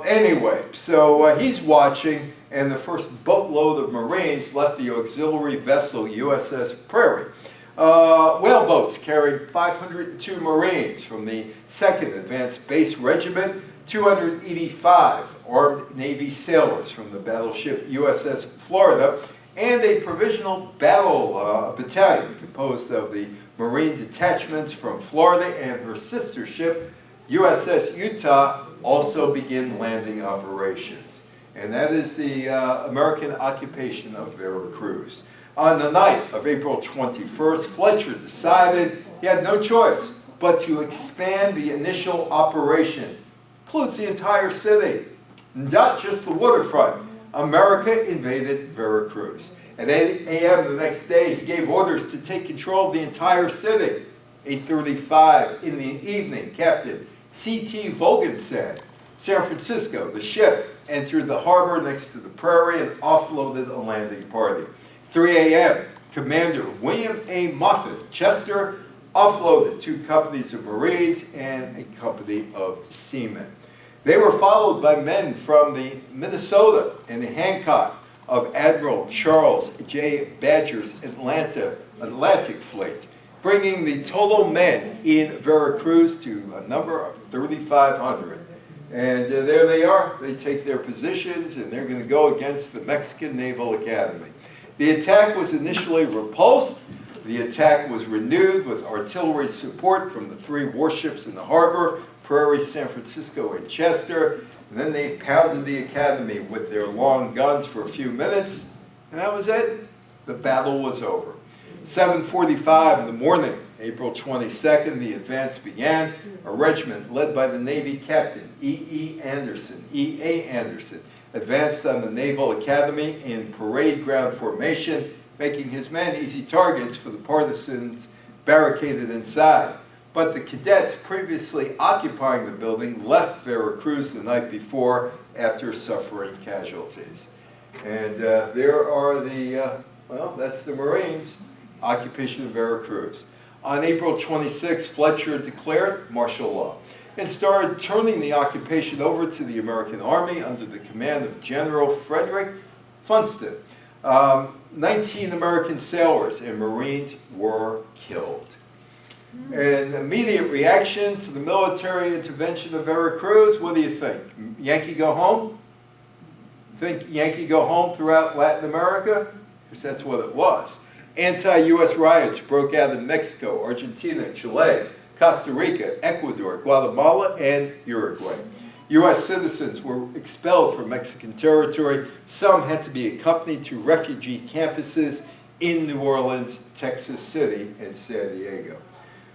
Anyway, so he's watching, and the first boatload of Marines left the auxiliary vessel USS Prairie. Whale boats carried 502 Marines from the 2nd Advanced Base Regiment, 285 armed Navy sailors from the battleship USS Florida, and a provisional battle battalion composed of the Marine detachments from Florida and her sister ship USS Utah also begin landing operations. And that is the American occupation of Veracruz. On the night of April 21st, Fletcher decided he had no choice but to expand the initial operation. Includes the entire city, not just the waterfront. America invaded Veracruz. At 8 a.m. the next day, he gave orders to take control of the entire city. 8:35 in the evening, Captain C.T. Vogelsand, San Francisco, the ship, entered the harbor next to the Prairie and offloaded a landing party. 3 a.m., Commander William A. Moffett, Chester, offloaded 2 companies of Marines and a company of seamen. They were followed by men from the Minnesota and the Hancock of Admiral Charles J. Badger's Atlantic Fleet, bringing the total men in Veracruz to a number of 3,500. And there they are. They take their positions, and they're going to go against the Mexican Naval Academy. The attack was initially repulsed. The attack was renewed with artillery support from the 3 warships in the harbor, Prairie, San Francisco, and Chester. And then they pounded the academy with their long guns for a few minutes, and that was it. The battle was over. 7:45 in the morning, April 22nd, the advance began. A regiment led by the Navy captain, E.A. Anderson, advanced on the Naval Academy in parade ground formation, making his men easy targets for the partisans barricaded inside. But the cadets previously occupying the building left Veracruz the night before after suffering casualties. And there are the, well, that's the Marines, occupation of Veracruz. On April 26, Fletcher declared martial law and started turning the occupation over to the American Army under the command of General Frederick Funston. 19 American sailors and Marines were killed. An immediate reaction to the military intervention of Veracruz, what do you think? Yankee go home? Think Yankee go home throughout Latin America? Because that's what it was. Anti-U.S. riots broke out in Mexico, Argentina, Chile, Costa Rica, Ecuador, Guatemala, and Uruguay. U.S. citizens were expelled from Mexican territory. Some had to be accompanied to refugee campuses in New Orleans, Texas City, and San Diego.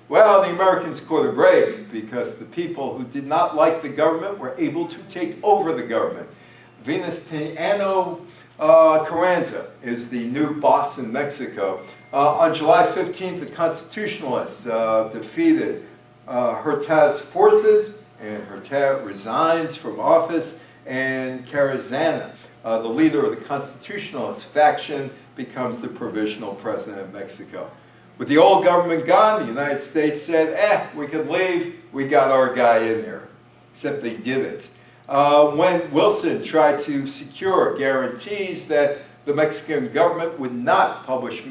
Well, the Americans caught a break because the people who did not like the government were able to take over the government. Venustiano Carranza is the new boss in Mexico. On July 15th, the Constitutionalists defeated Huerta's forces, and Huerta resigns from office, and Carranza, the leader of the constitutionalist faction, becomes the provisional president of Mexico. With the old government gone, the United States said, we can leave, we got our guy in there. Except they didn't. When Wilson tried to secure guarantees that the Mexican government would not punish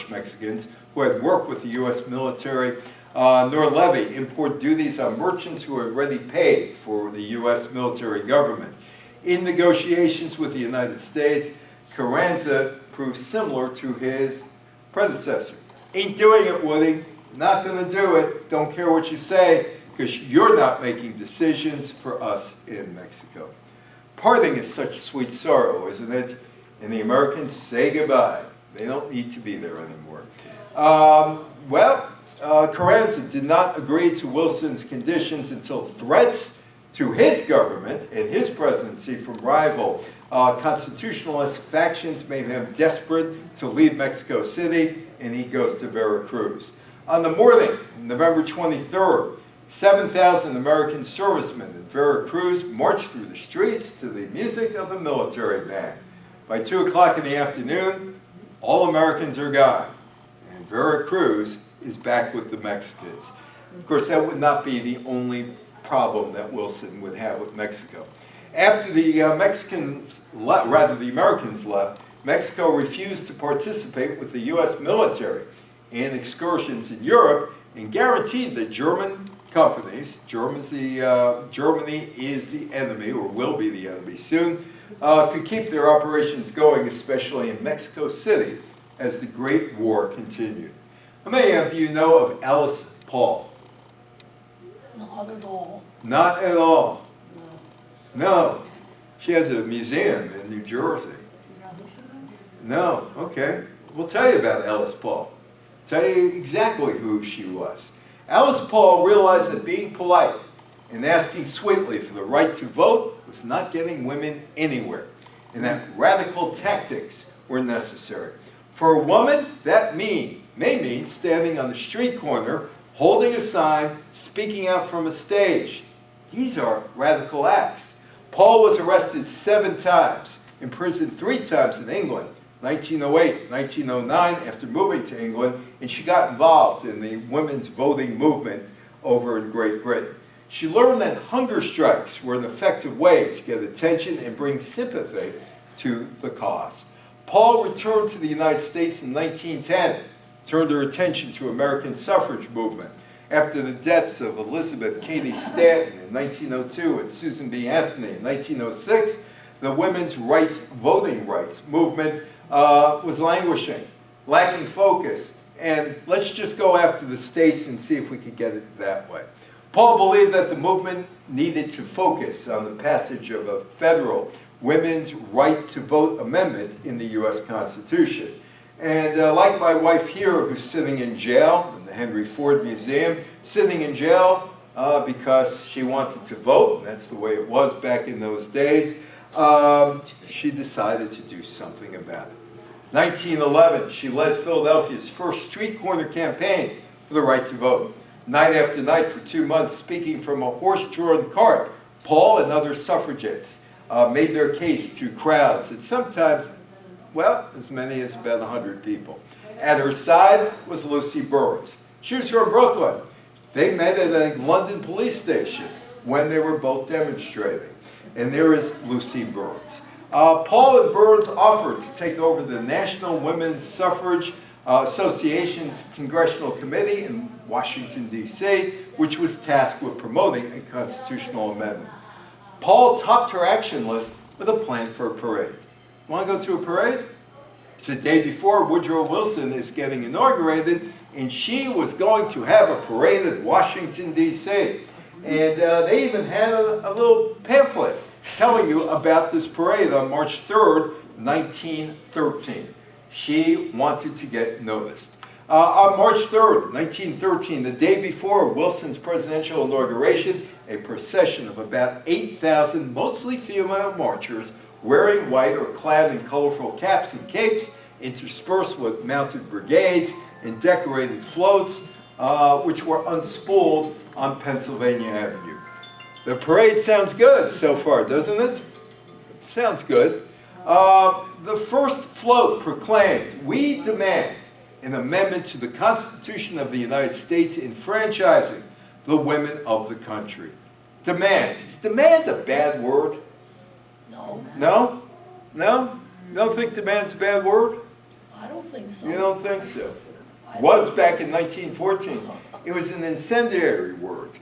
Mexicans who had worked with the U.S. military, nor levy import duties on merchants who had already paid for the U.S. military government. In negotiations with the United States, Carranza proved similar to his predecessor. Ain't doing it, Woody. Not going to do it. Don't care what you say, because you're not making decisions for us in Mexico. Parting is such sweet sorrow, isn't it? And the Americans say goodbye. They don't need to be there anymore. Carranza did not agree to Wilson's conditions until threats to his government and his presidency from rival constitutionalist factions made him desperate to leave Mexico City, and he goes to Veracruz. On the morning of November 23rd, 7,000 American servicemen in Veracruz marched through the streets to the music of a military band. By 2 o'clock in the afternoon, all Americans are gone, and Veracruz is back with the Mexicans. Of course, that would not be the only problem that Wilson would have with Mexico. After the the Americans left, Mexico refused to participate with the U.S. military in excursions in Europe and guaranteed that German companies, Germany is the enemy, or will be the enemy soon, could keep their operations going, especially in Mexico City, as the Great War continued. How many of you know of Alice Paul? Not at all. Not at all. No. She has a museum in New Jersey. No. Okay. We'll tell you about Alice Paul. Tell you exactly who she was. Alice Paul realized that being polite and asking sweetly for the right to vote was not getting women anywhere, and that radical tactics were necessary. For a woman, that may mean standing on the street corner, holding a sign, speaking out from a stage. These are radical acts. Paul was arrested 7 times, imprisoned 3 times in England, 1908, 1909, after moving to England, and she got involved in the women's voting movement over in Great Britain. She learned that hunger strikes were an effective way to get attention and bring sympathy to the cause. Paul returned to the United States in 1910, turned her attention to American suffrage movement. After the deaths of Elizabeth Cady Stanton in 1902 and Susan B. Anthony in 1906, the women's voting rights movement was languishing, lacking focus, and let's just go after the states and see if we could get it that way. Paul believed that the movement needed to focus on the passage of a federal women's right to vote amendment in the U.S. Constitution. And like my wife here, who's sitting in jail in the Henry Ford Museum, sitting in jail because she wanted to vote, and that's the way it was back in those days, she decided to do something about it. 1911, she led Philadelphia's first street corner campaign for the right to vote. Night after night for 2 months, speaking from a horse-drawn cart, Paul and other suffragettes made their case to crowds, and sometimes, well, as many as about 100 people. At her side was Lucy Burns. She was from Brooklyn. They met at a London police station when they were both demonstrating. And there is Lucy Burns. Paul and Burns offered to take over the National Women's Suffrage Association's Congressional Committee in Washington, D.C., which was tasked with promoting a constitutional amendment. Paul topped her action list with a plan for a parade. Want to go to a parade? It's the day before Woodrow Wilson is getting inaugurated, and she was going to have a parade in Washington, D.C. And they even had a little pamphlet telling you about this parade on March 3rd, 1913. She wanted to get noticed. On March 3rd, 1913, the day before Wilson's presidential inauguration, a procession of about 8,000 mostly female marchers wearing white or clad in colorful caps and capes, interspersed with mounted brigades and decorated floats, which were unspooled on Pennsylvania Avenue. The parade sounds good so far, doesn't it? Sounds good. The first float proclaimed, "We demand an amendment to the Constitution of the United States enfranchising the women of the country." Demand. Is demand a bad word? No, No? No? You don't think demand's a bad word? I don't think so. You don't think so? Was back in 1914. It was an incendiary word.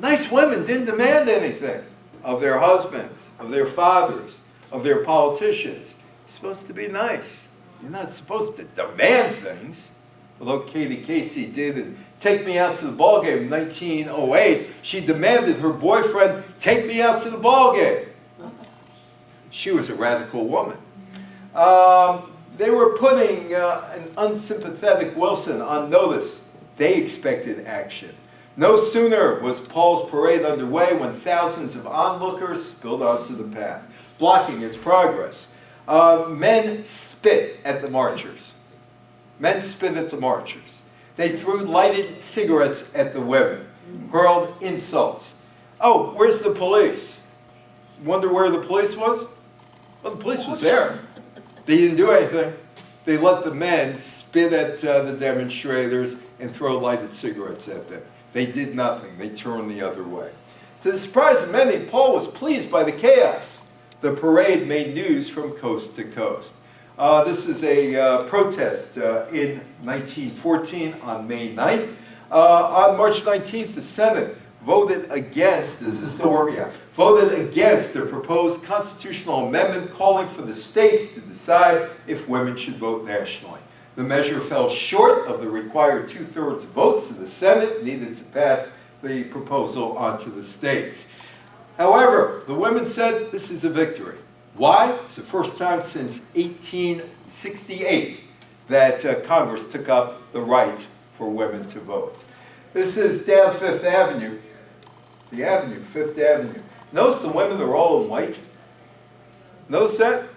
Nice women didn't demand anything of their husbands, of their fathers, of their politicians. You're supposed to be nice. You're not supposed to demand things. Although Katie Casey did, and take me out to the ball game in 1908, she demanded her boyfriend take me out to the ball game. She was a radical woman. They were putting an unsympathetic Wilson on notice. They expected action. No sooner was Paul's parade underway when thousands of onlookers spilled onto the path, blocking its progress. Men spit at the marchers. Men spit at the marchers. They threw lighted cigarettes at the women, hurled insults. Oh, where's the police? Wonder where the police was? Well, the police was there. They didn't do anything. They let the men spit at the demonstrators and throw lighted cigarettes at them. They did nothing. They turned the other way. To the surprise of many, Paul was pleased by the chaos. The parade made news from coast to coast. This is a protest in 1914 on May 9th. On March 19th, the Senate voted against, voted against the proposed constitutional amendment calling for the states to decide if women should vote nationally. The measure fell short of the required 2/3 votes of the Senate needed to pass the proposal onto the states. However, the women said this is a victory. Why? It's the first time since 1868 that Congress took up the right for women to vote. This is down Fifth Avenue. The avenue, Fifth Avenue. Notice the women are all in white. Notice that?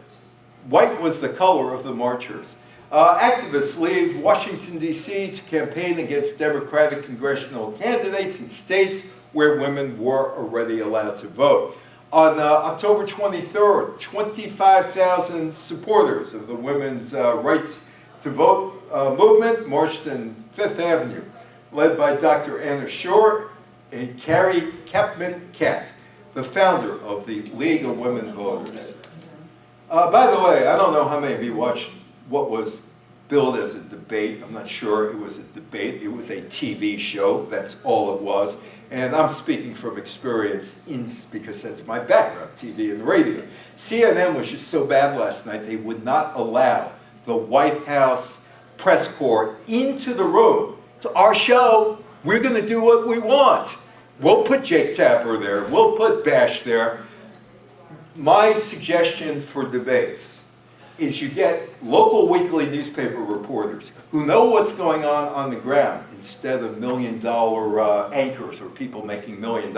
White was the color of the marchers. Activists leave Washington, D.C. to campaign against Democratic congressional candidates in states where women were already allowed to vote. On October 23rd, 25,000 supporters of the women's rights to vote movement marched in Fifth Avenue, led by Dr. Anna Shore and Carrie Chapman-Catt, the founder of the League of Women Voters. By the way, I don't know how many of you watched what was billed as a debate. I'm not sure it was a debate. It was a TV show. That's all it was. And I'm speaking from experience because that's my background, TV and radio. CNN was just so bad last night, they would not allow the White House press corps into the room. It's our show. We're going to do what we want. We'll put Jake Tapper there. We'll put Bash there. My suggestion for debates is you get local weekly newspaper reporters who know what's going on the ground instead of $1 million anchors or people making $1 million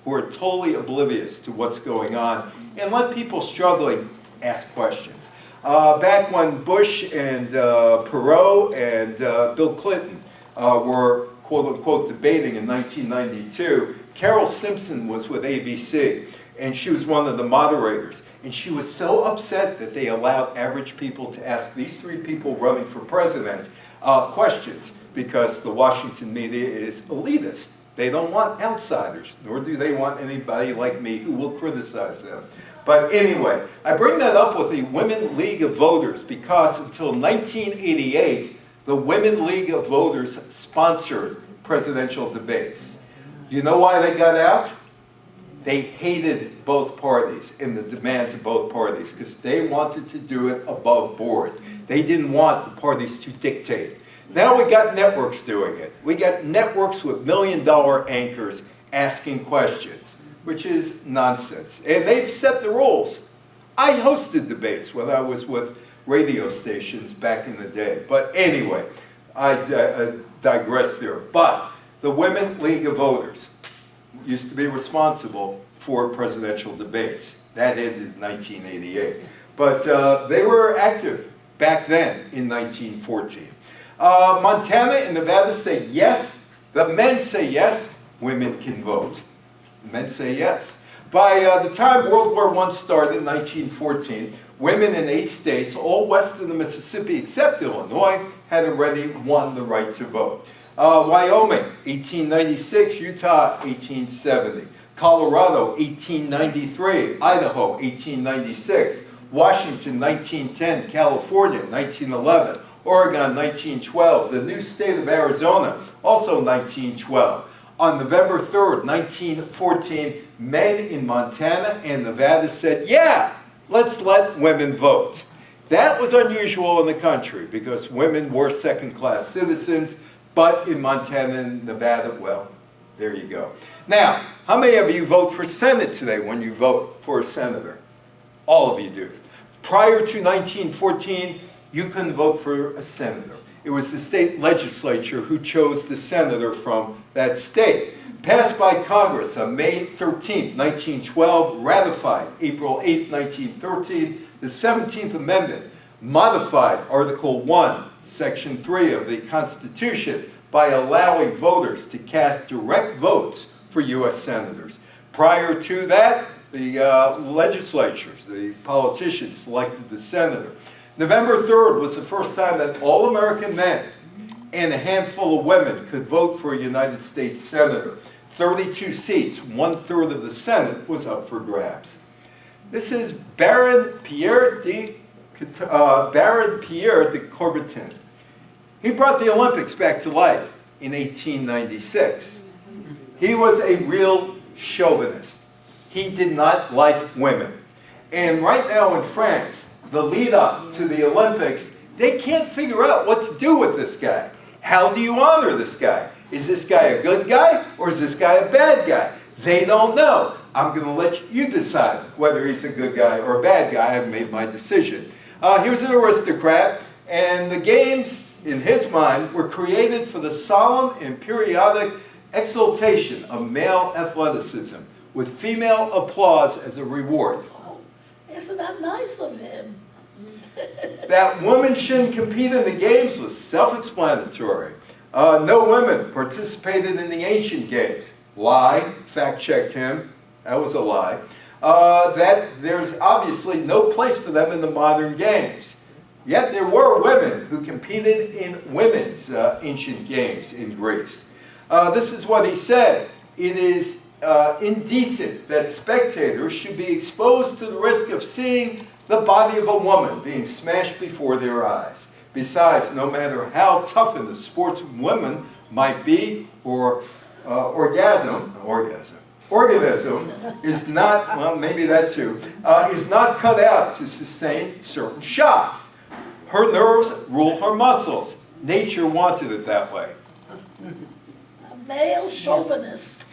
who are totally oblivious to what's going on, and let people struggling ask questions. Back when Bush and Perot and Bill Clinton were quote-unquote debating in 1992, Carol Simpson was with ABC, and she was one of the moderators. And she was so upset that they allowed average people to ask these three people running for president questions, because the Washington media is elitist. They don't want outsiders, nor do they want anybody like me who will criticize them. But anyway, I bring that up with the Women League of Voters because until 1988, the Women League of Voters sponsored presidential debates. You know why they got out? They hated both parties and the demands of both parties because they wanted to do it above board. They didn't want the parties to dictate. Now we got networks doing it. We got networks with $1 million anchors asking questions, which is nonsense. And they've set the rules. I hosted debates when I was with radio stations back in the day. But anyway, I digress there. But the Women League of Voters used to be responsible for presidential debates. That ended in 1988. But they were active back then in 1914. Montana and Nevada say yes. The men say yes, women can vote. Men say yes. By the time World War I started in 1914, women in 8 states, all west of the Mississippi except Illinois, had already won the right to vote. Wyoming, 1896, Utah, 1870. Colorado, 1893, Idaho, 1896, Washington, 1910, California, 1911, Oregon, 1912, the new state of Arizona, also 1912. On November 3rd, 1914, men in Montana and Nevada said, yeah, let's let women vote. That was unusual in the country because women were second-class citizens, but in Montana and Nevada, well, there you go. Now, how many of you vote for Senate today when you vote for a senator? All of you do. Prior to 1914, you couldn't vote for a senator. It was the state legislature who chose the senator from that state. Passed by Congress on May 13, 1912, ratified April 8, 1913, the 17th Amendment modified Article 1, Section 3 of the Constitution by allowing voters to cast direct votes for U.S. senators. Prior to that, the legislatures, the politicians selected the senator. November 3rd was the first time that all American men and a handful of women could vote for a United States senator. 32 seats, 1/3 of the Senate, was up for grabs. This is Baron Pierre de Coubertin. He brought the Olympics back to life in 1896. He was a real chauvinist. He did not like women. And right now in France, the lead up to the Olympics, they can't figure out what to do with this guy. How do you honor this guy? Is this guy a good guy or is this guy a bad guy? They don't know. I'm going to let you decide whether he's a good guy or a bad guy. I haven't made my decision. He was an aristocrat, and the games, in his mind, were created for the solemn and periodic exaltation of male athleticism, with female applause as a reward. Oh, isn't that nice of him? That women shouldn't compete in the games was self-explanatory. No women participated in the ancient games. Lie, fact-checked him, that was a lie. That there's obviously no place for them in the modern games. Yet there were women who competed in women's ancient games in Greece. This is what he said. It is indecent that spectators should be exposed to the risk of seeing the body of a woman being smashed before their eyes. Besides, no matter how toughened the sports women might be, or organism is not, well, maybe that too, is not cut out to sustain certain shocks. Her nerves rule her muscles. Nature wanted it that way. A male chauvinist.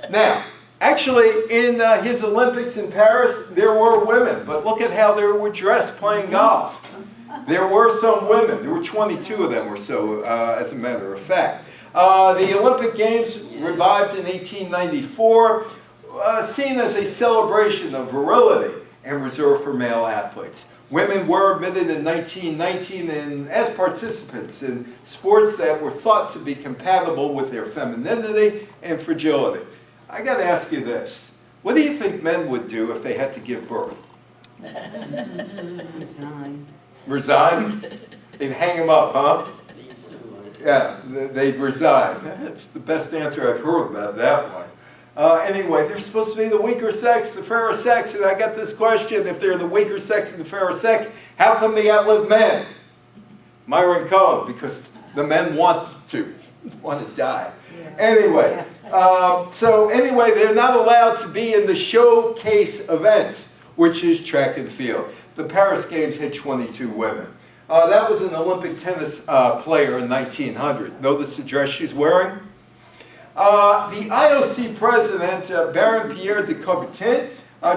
Now, actually, in his Olympics in Paris, there were women, but look at how they were dressed playing golf. There were some women. There were 22 of them or so, as a matter of fact. The Olympic Games revived in 1894, seen as a celebration of virility and reserved for male athletes. Women were admitted in 1919 and as participants in sports that were thought to be compatible with their femininity and fragility. I got to ask you this. What do you think men would do if they had to give birth? Resign. Resign? They'd hang them up, huh? Yeah, they'd resign. That's the best answer I've heard about that one. Anyway, they're supposed to be the weaker sex, the fairer sex, and I got this question, if they're the weaker sex and the fairer sex, how come they outlive men? Myron Cohen, because the men want to die. Yeah. Anyway, so anyway, they're not allowed to be in the showcase events, which is track and field. The Paris Games had 22 women. That was an Olympic tennis player in 1900. Notice the dress she's wearing? The IOC president, Baron Pierre de Coubertin,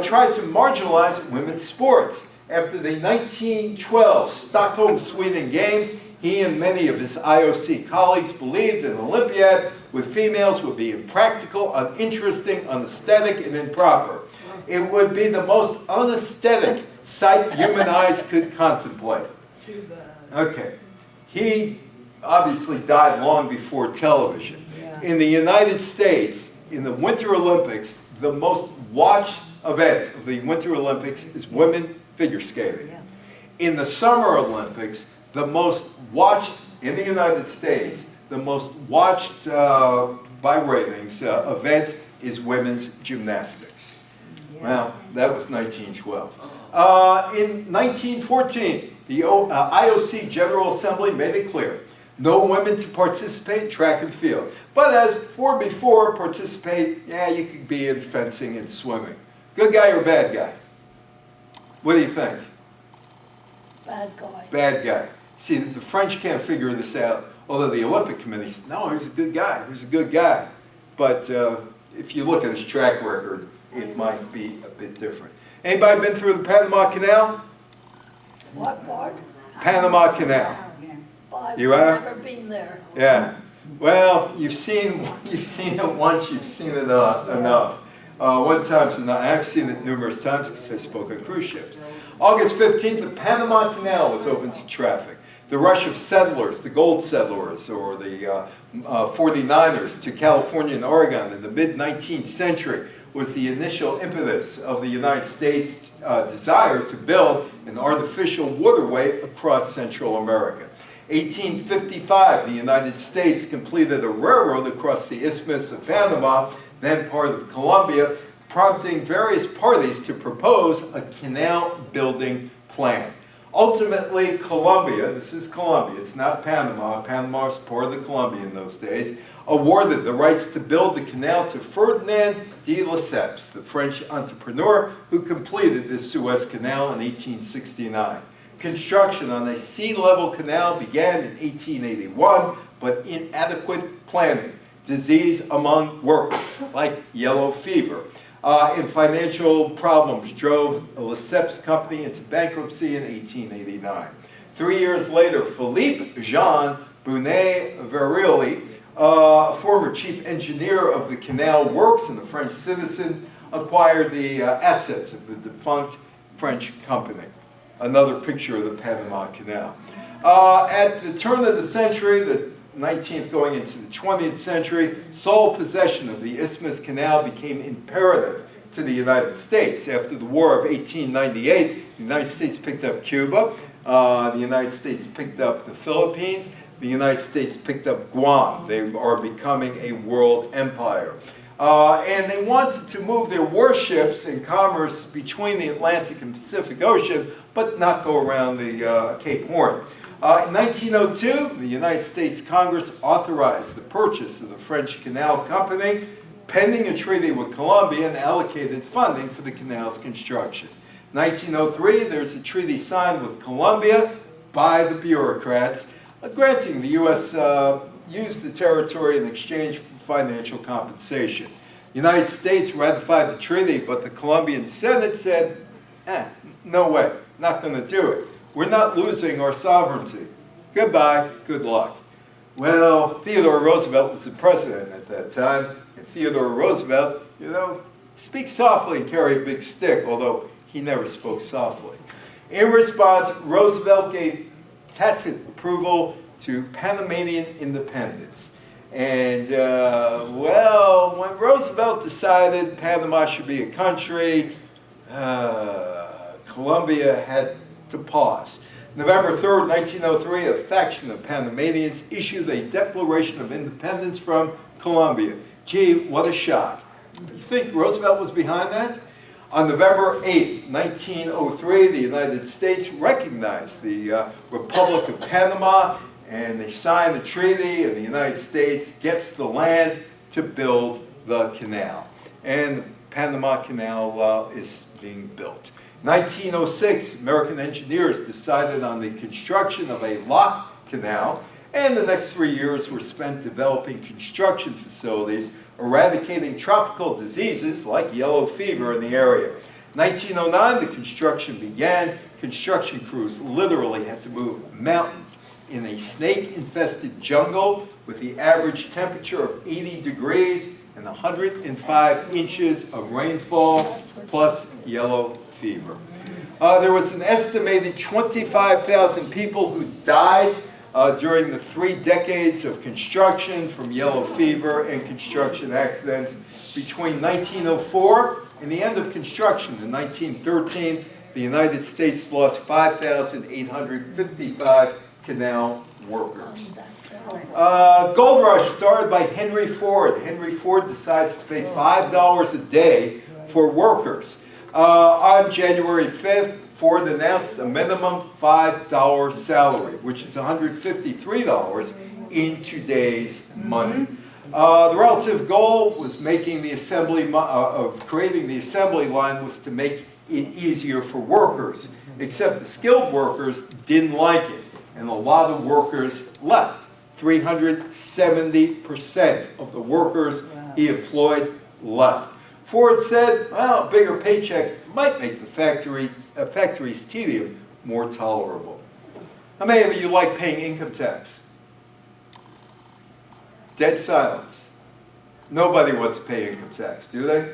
tried to marginalize women's sports. After the 1912 Stockholm, Sweden Games, he and many of his IOC colleagues believed an Olympiad with females would be impractical, uninteresting, unaesthetic, and improper. It would be the most unaesthetic sight human eyes could contemplate. Okay. He obviously died long before television. In the United States, in the Winter Olympics, the most watched event of the Winter Olympics is women figure skating. In the Summer Olympics, the most watched in the United States, the most watched by ratings event is women's gymnastics. Well, that was 1912. In 1914, the IOC General Assembly made it clear, no women to participate in track and field. But as before, participate, yeah, you could be in fencing and swimming. Good guy or bad guy? What do you think? Bad guy. Bad guy. See, the French can't figure this out, although the Olympic Committee says, no, he's a good guy, he's a good guy. But if you look at his track record, it might be a bit different. Anybody been through the Panama Canal? What part? Panama Canal. I've You have? never been there. Yeah. Well, you've seen it once, you've seen it enough. One time's enough. I've seen it numerous times because I spoke on cruise ships. August 15th, the Panama Canal was open to traffic. The rush of settlers, the gold settlers, or the 49ers to California and Oregon in the mid-19th century was the initial impetus of the United States' desire to build an artificial waterway across Central America. 1855, the United States completed a railroad across the Isthmus of Panama, then part of Colombia, prompting various parties to propose a canal building plan. Ultimately, Colombia, this is Colombia, it's not Panama, Panama was part of the Colombia in those days, awarded the rights to build the canal to Ferdinand de Lesseps, the French entrepreneur who completed the Suez Canal in 1869. Construction on a sea-level canal began in 1881, but inadequate planning, disease among workers, like yellow fever, and financial problems drove Lesseps' company into bankruptcy in 1889. 3 years later, Philippe Jean Brunet-Verrilli, former chief engineer of the canal works and a French citizen, acquired the assets of the defunct French company. Another picture of the Panama Canal. At the turn of the century, the 19th going into the 20th century, sole possession of the Isthmus Canal became imperative to the United States. After the War of 1898, the United States picked up Cuba, the United States picked up the Philippines, the United States picked up Guam. They are becoming a world empire. And they wanted to move their warships and commerce between the Atlantic and Pacific Ocean, but not go around the Cape Horn. In 1902, the United States Congress authorized the purchase of the French Canal Company, pending a treaty with Colombia, and allocated funding for the canal's construction. 1903, there's a treaty signed with Colombia by the bureaucrats, granting the U.S. Use the territory in exchange for financial compensation. The United States ratified the treaty, but the Colombian Senate said, no way, not going to do it. We're not losing our sovereignty. Goodbye, good luck. Well, Theodore Roosevelt was the president at that time, and Theodore Roosevelt, you know, speaks softly and carry a big stick, although he never spoke softly. In response, Roosevelt gave tacit approval to Panamanian independence. And, well, when Roosevelt decided Panama should be a country, Colombia had to pause. November 3rd, 1903, a faction of Panamanians issued a Declaration of Independence from Colombia. Gee, what a shock. You think Roosevelt was behind that? On November 8, 1903, the United States recognized the Republic of Panama, and they signed the treaty, and the United States gets the land to build the canal. And the Panama Canal is being built. 1906, American engineers decided on the construction of a lock canal, and the next 3 years were spent developing construction facilities, eradicating tropical diseases like yellow fever in the area. 1909, the construction began. Construction crews literally had to move mountains in a snake-infested jungle with the average temperature of 80 degrees and 105 inches of rainfall, plus yellow fever. There was an estimated 25,000 people who died during the 3 decades of construction, from yellow fever and construction accidents. Between 1904 and the end of construction in 1913, the United States lost 5,855 canal workers. Gold rush started by Henry Ford. Henry Ford decides to pay $5 a day for workers. On January 5th, Ford announced a minimum $5 salary, which is $153 in today's money. The relative goal was making the creating the assembly line was to make it easier for workers, except the skilled workers didn't like it, and a lot of workers left. 370% of the workers he employed left. Ford said, well, a bigger paycheck might make the factory's tedium more tolerable. How many of you like paying income tax? Dead silence. Nobody wants to pay income tax, do they?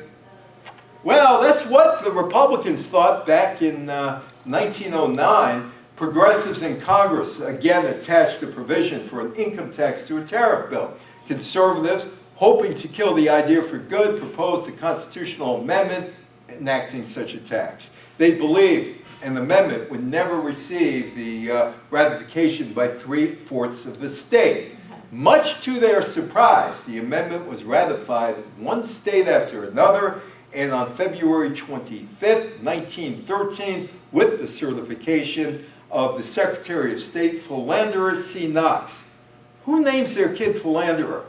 Well, that's what the Republicans thought back in 1909. Progressives in Congress again attached a provision for an income tax to a tariff bill. Conservatives, hoping to kill the idea for good, proposed a constitutional amendment enacting such a tax. They believed an amendment would never receive the ratification by 3/4 of the state. Much to their surprise, the amendment was ratified one state after another, and on February 25th, 1913, with the certification of the Secretary of State, Philanderer C. Knox. Who names their kid Philanderer?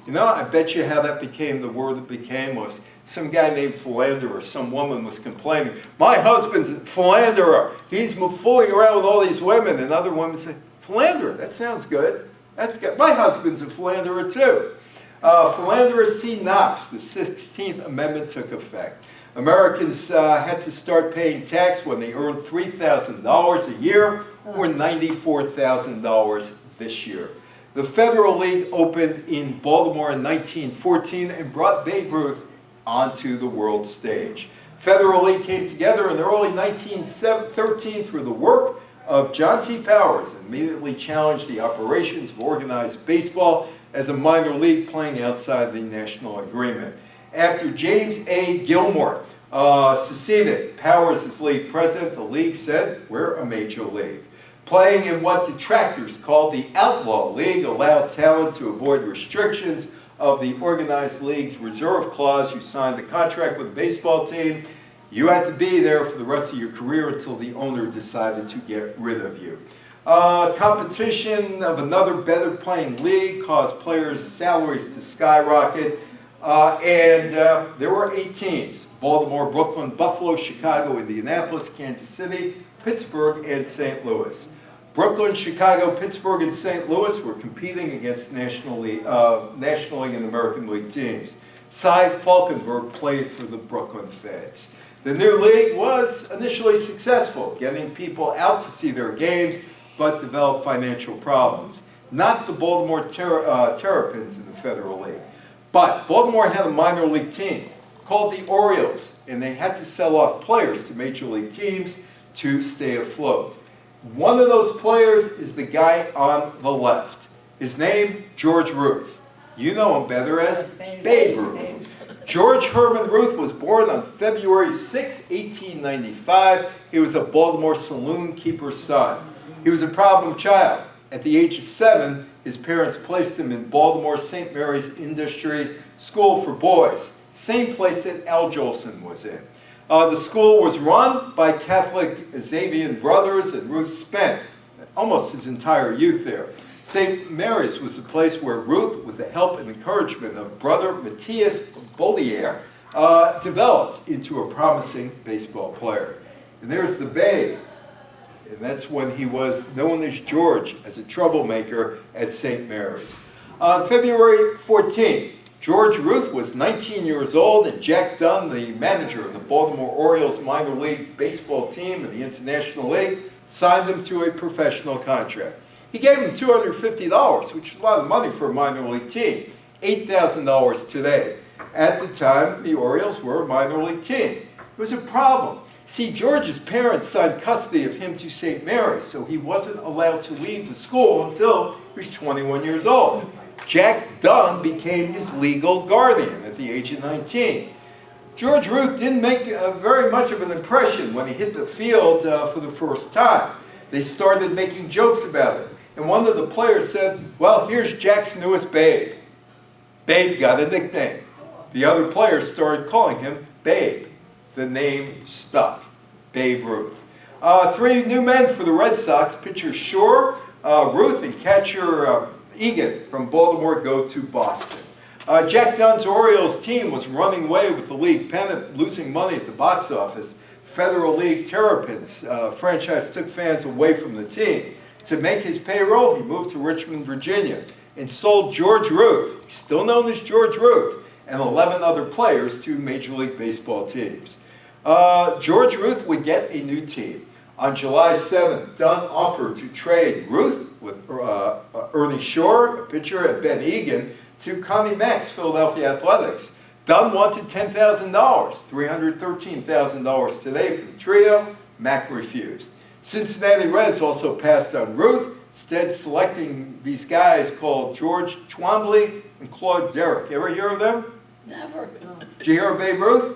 You know, I bet you how that became the word it became was some guy named Philanderer. Some woman was complaining, my husband's a philanderer. He's fooling around with all these women. And other women say, philanderer, that sounds good. That's good. My husband's a philanderer too. Philanderer C. Knox, the 16th Amendment took effect. Americans had to start paying tax when they earned $3,000 a year, or $94,000 this year. The Federal League opened in Baltimore in 1914 and brought Babe Ruth onto the world stage. Federal League came together in the early 1913 through the work of John T. Powers, and immediately challenged the operations of organized baseball as a minor league playing outside the national agreement. After James A. Gilmore seceded Powers as league president, the league said, we're a major league. Playing in what detractors called the Outlaw League allowed talent to avoid restrictions of the organized league's reserve clause. You signed a contract with a baseball team. You had to be there for the rest of your career until the owner decided to get rid of you. Competition of another better playing league caused players' salaries to skyrocket. There were 8 teams: Baltimore, Brooklyn, Buffalo, Chicago, Indianapolis, Kansas City, Pittsburgh, and St. Louis. Brooklyn, Chicago, Pittsburgh, and St. Louis were competing against National League and American League teams. Cy Falkenberg played for the Brooklyn Feds. The new league was initially successful, getting people out to see their games, but developed financial problems. Not the Baltimore Terrapins in the Federal League. But Baltimore had a minor league team called the Orioles, and they had to sell off players to major league teams to stay afloat. One of those players is the guy on the left. His name, George Ruth. You know him better as Babe Ruth. George Herman Ruth was born on February 6, 1895. He was a Baltimore saloon keeper's son. He was a problem child. At the age of 7, his parents placed him in Baltimore St. Mary's Industry School for Boys, same place that Al Jolson was in. The school was run by Catholic Xavier brothers, and Ruth spent almost his entire youth there. St. Mary's was the place where Ruth, with the help and encouragement of brother Matthias Bollier, developed into a promising baseball player. And there's the Babe. And that's when he was known as George, as a troublemaker at St. Mary's. On February 14th, George Ruth was 19 years old, and Jack Dunn, the manager of the Baltimore Orioles minor league baseball team in the International League, signed him to a professional contract. He gave him $250, which is a lot of money for a minor league team, $8,000 today. At the time, the Orioles were a minor league team. It was a problem. See, George's parents signed custody of him to St. Mary's, so he wasn't allowed to leave the school until he was 21 years old. Jack Dunn became his legal guardian at the age of 19. George Ruth didn't make very much of an impression when he hit the field for the first time. They started making jokes about it. And one of the players said, well, here's Jack's newest babe. Babe got a nickname. The other players started calling him Babe. The name stuck, Babe Ruth. 3 new men for the Red Sox. Pitcher Shore, Ruth, and catcher Egan from Baltimore go to Boston. Jack Dunn's Orioles team was running away with the league pennant, losing money at the box office. Federal League Terrapins franchise took fans away from the team. To make his payroll, he moved to Richmond, Virginia, and sold George Ruth, still known as George Ruth, and 11 other players to Major League Baseball teams. George Ruth would get a new team. On July 7th, Dunn offered to trade Ruth with Ernie Shore, a pitcher, and Ben Egan to Connie Mack's Philadelphia Athletics. Dunn wanted $10,000, $313,000 today for the trio. Mack refused. Cincinnati Reds also passed on Ruth, instead selecting these guys called George Twombly and Claude Derrick. Ever hear of them? Never. Did you hear of Babe Ruth?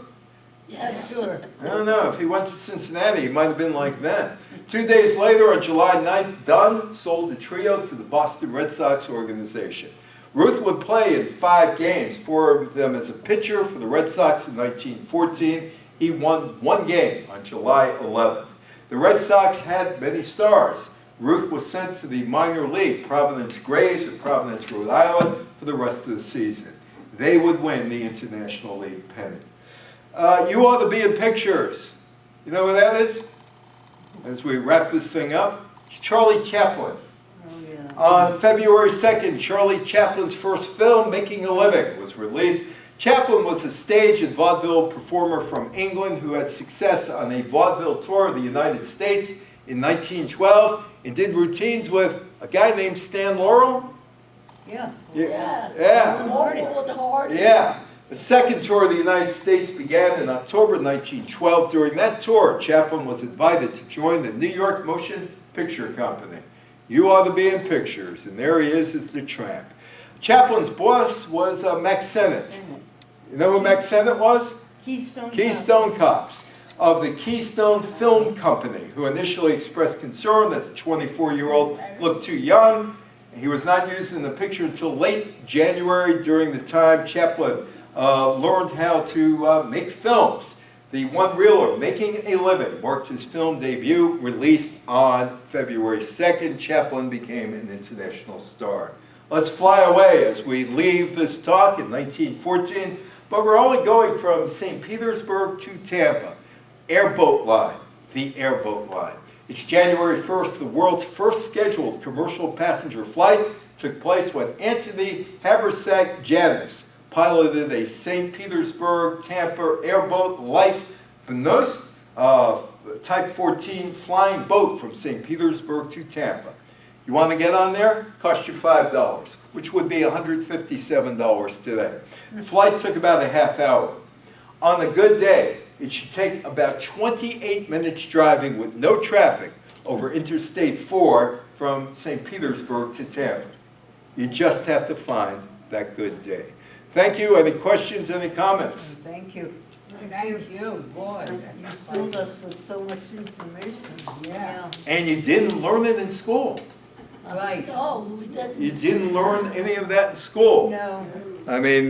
Yes. Sure. I don't know. If he went to Cincinnati, he might have been like that. 2 days later, on July 9th, Dunn sold the trio to the Boston Red Sox organization. Ruth would play in 5 games, 4 of them as a pitcher for the Red Sox in 1914. He won 1 game on July 11th. The Red Sox had many stars. Ruth was sent to the minor league, Providence Grays of Providence, Rhode Island, for the rest of the season. They would win the International League pennant. You ought to be in pictures. You know what that is? As we wrap this thing up, it's Charlie Chaplin. Oh, yeah. On February 2nd, Charlie Chaplin's first film, Making a Living, was released. Chaplin was a stage and vaudeville performer from England who had success on a vaudeville tour of the United States in 1912 and did routines with a guy named Stan Laurel. Yeah. Yeah. Local and hard. Yeah. The second tour of the United States began in October 1912. During that tour, Chaplin was invited to join the New York Motion Picture Company. You ought to be in pictures, and there he is as the tramp. Chaplin's boss was Max Sennett. You know who Max Sennett was? Keystone Cops of the Keystone Film Company, who initially expressed concern that the 24-year-old looked too young. He was not used in the picture until late January, during the time Chaplin learned how to make films. The one-reeler, Making a Living, marked his film debut, released on February 2nd. Chaplin became an international star. Let's fly away as we leave this talk in 1914, but we're only going from St. Petersburg to Tampa. Airboat line, the airboat line. It's January 1st, the world's first scheduled commercial passenger flight took place when Anthony Habersack Janus piloted a St. Petersburg-Tampa airboat Life Benost Type 14 flying boat from St. Petersburg to Tampa. You want to get on there? Cost you $5, which would be $157 today. The flight took about a half hour. On a good day, it should take about 28 minutes driving with no traffic over Interstate 4 from St. Petersburg to Tampa. You just have to find that good day. Thank you. Any questions, any comments? Thank you. Thank you, boy. You filled us with so much information. Yeah. And you didn't learn it in school. Right. No, we didn't. You didn't learn any of that in school. No. I mean,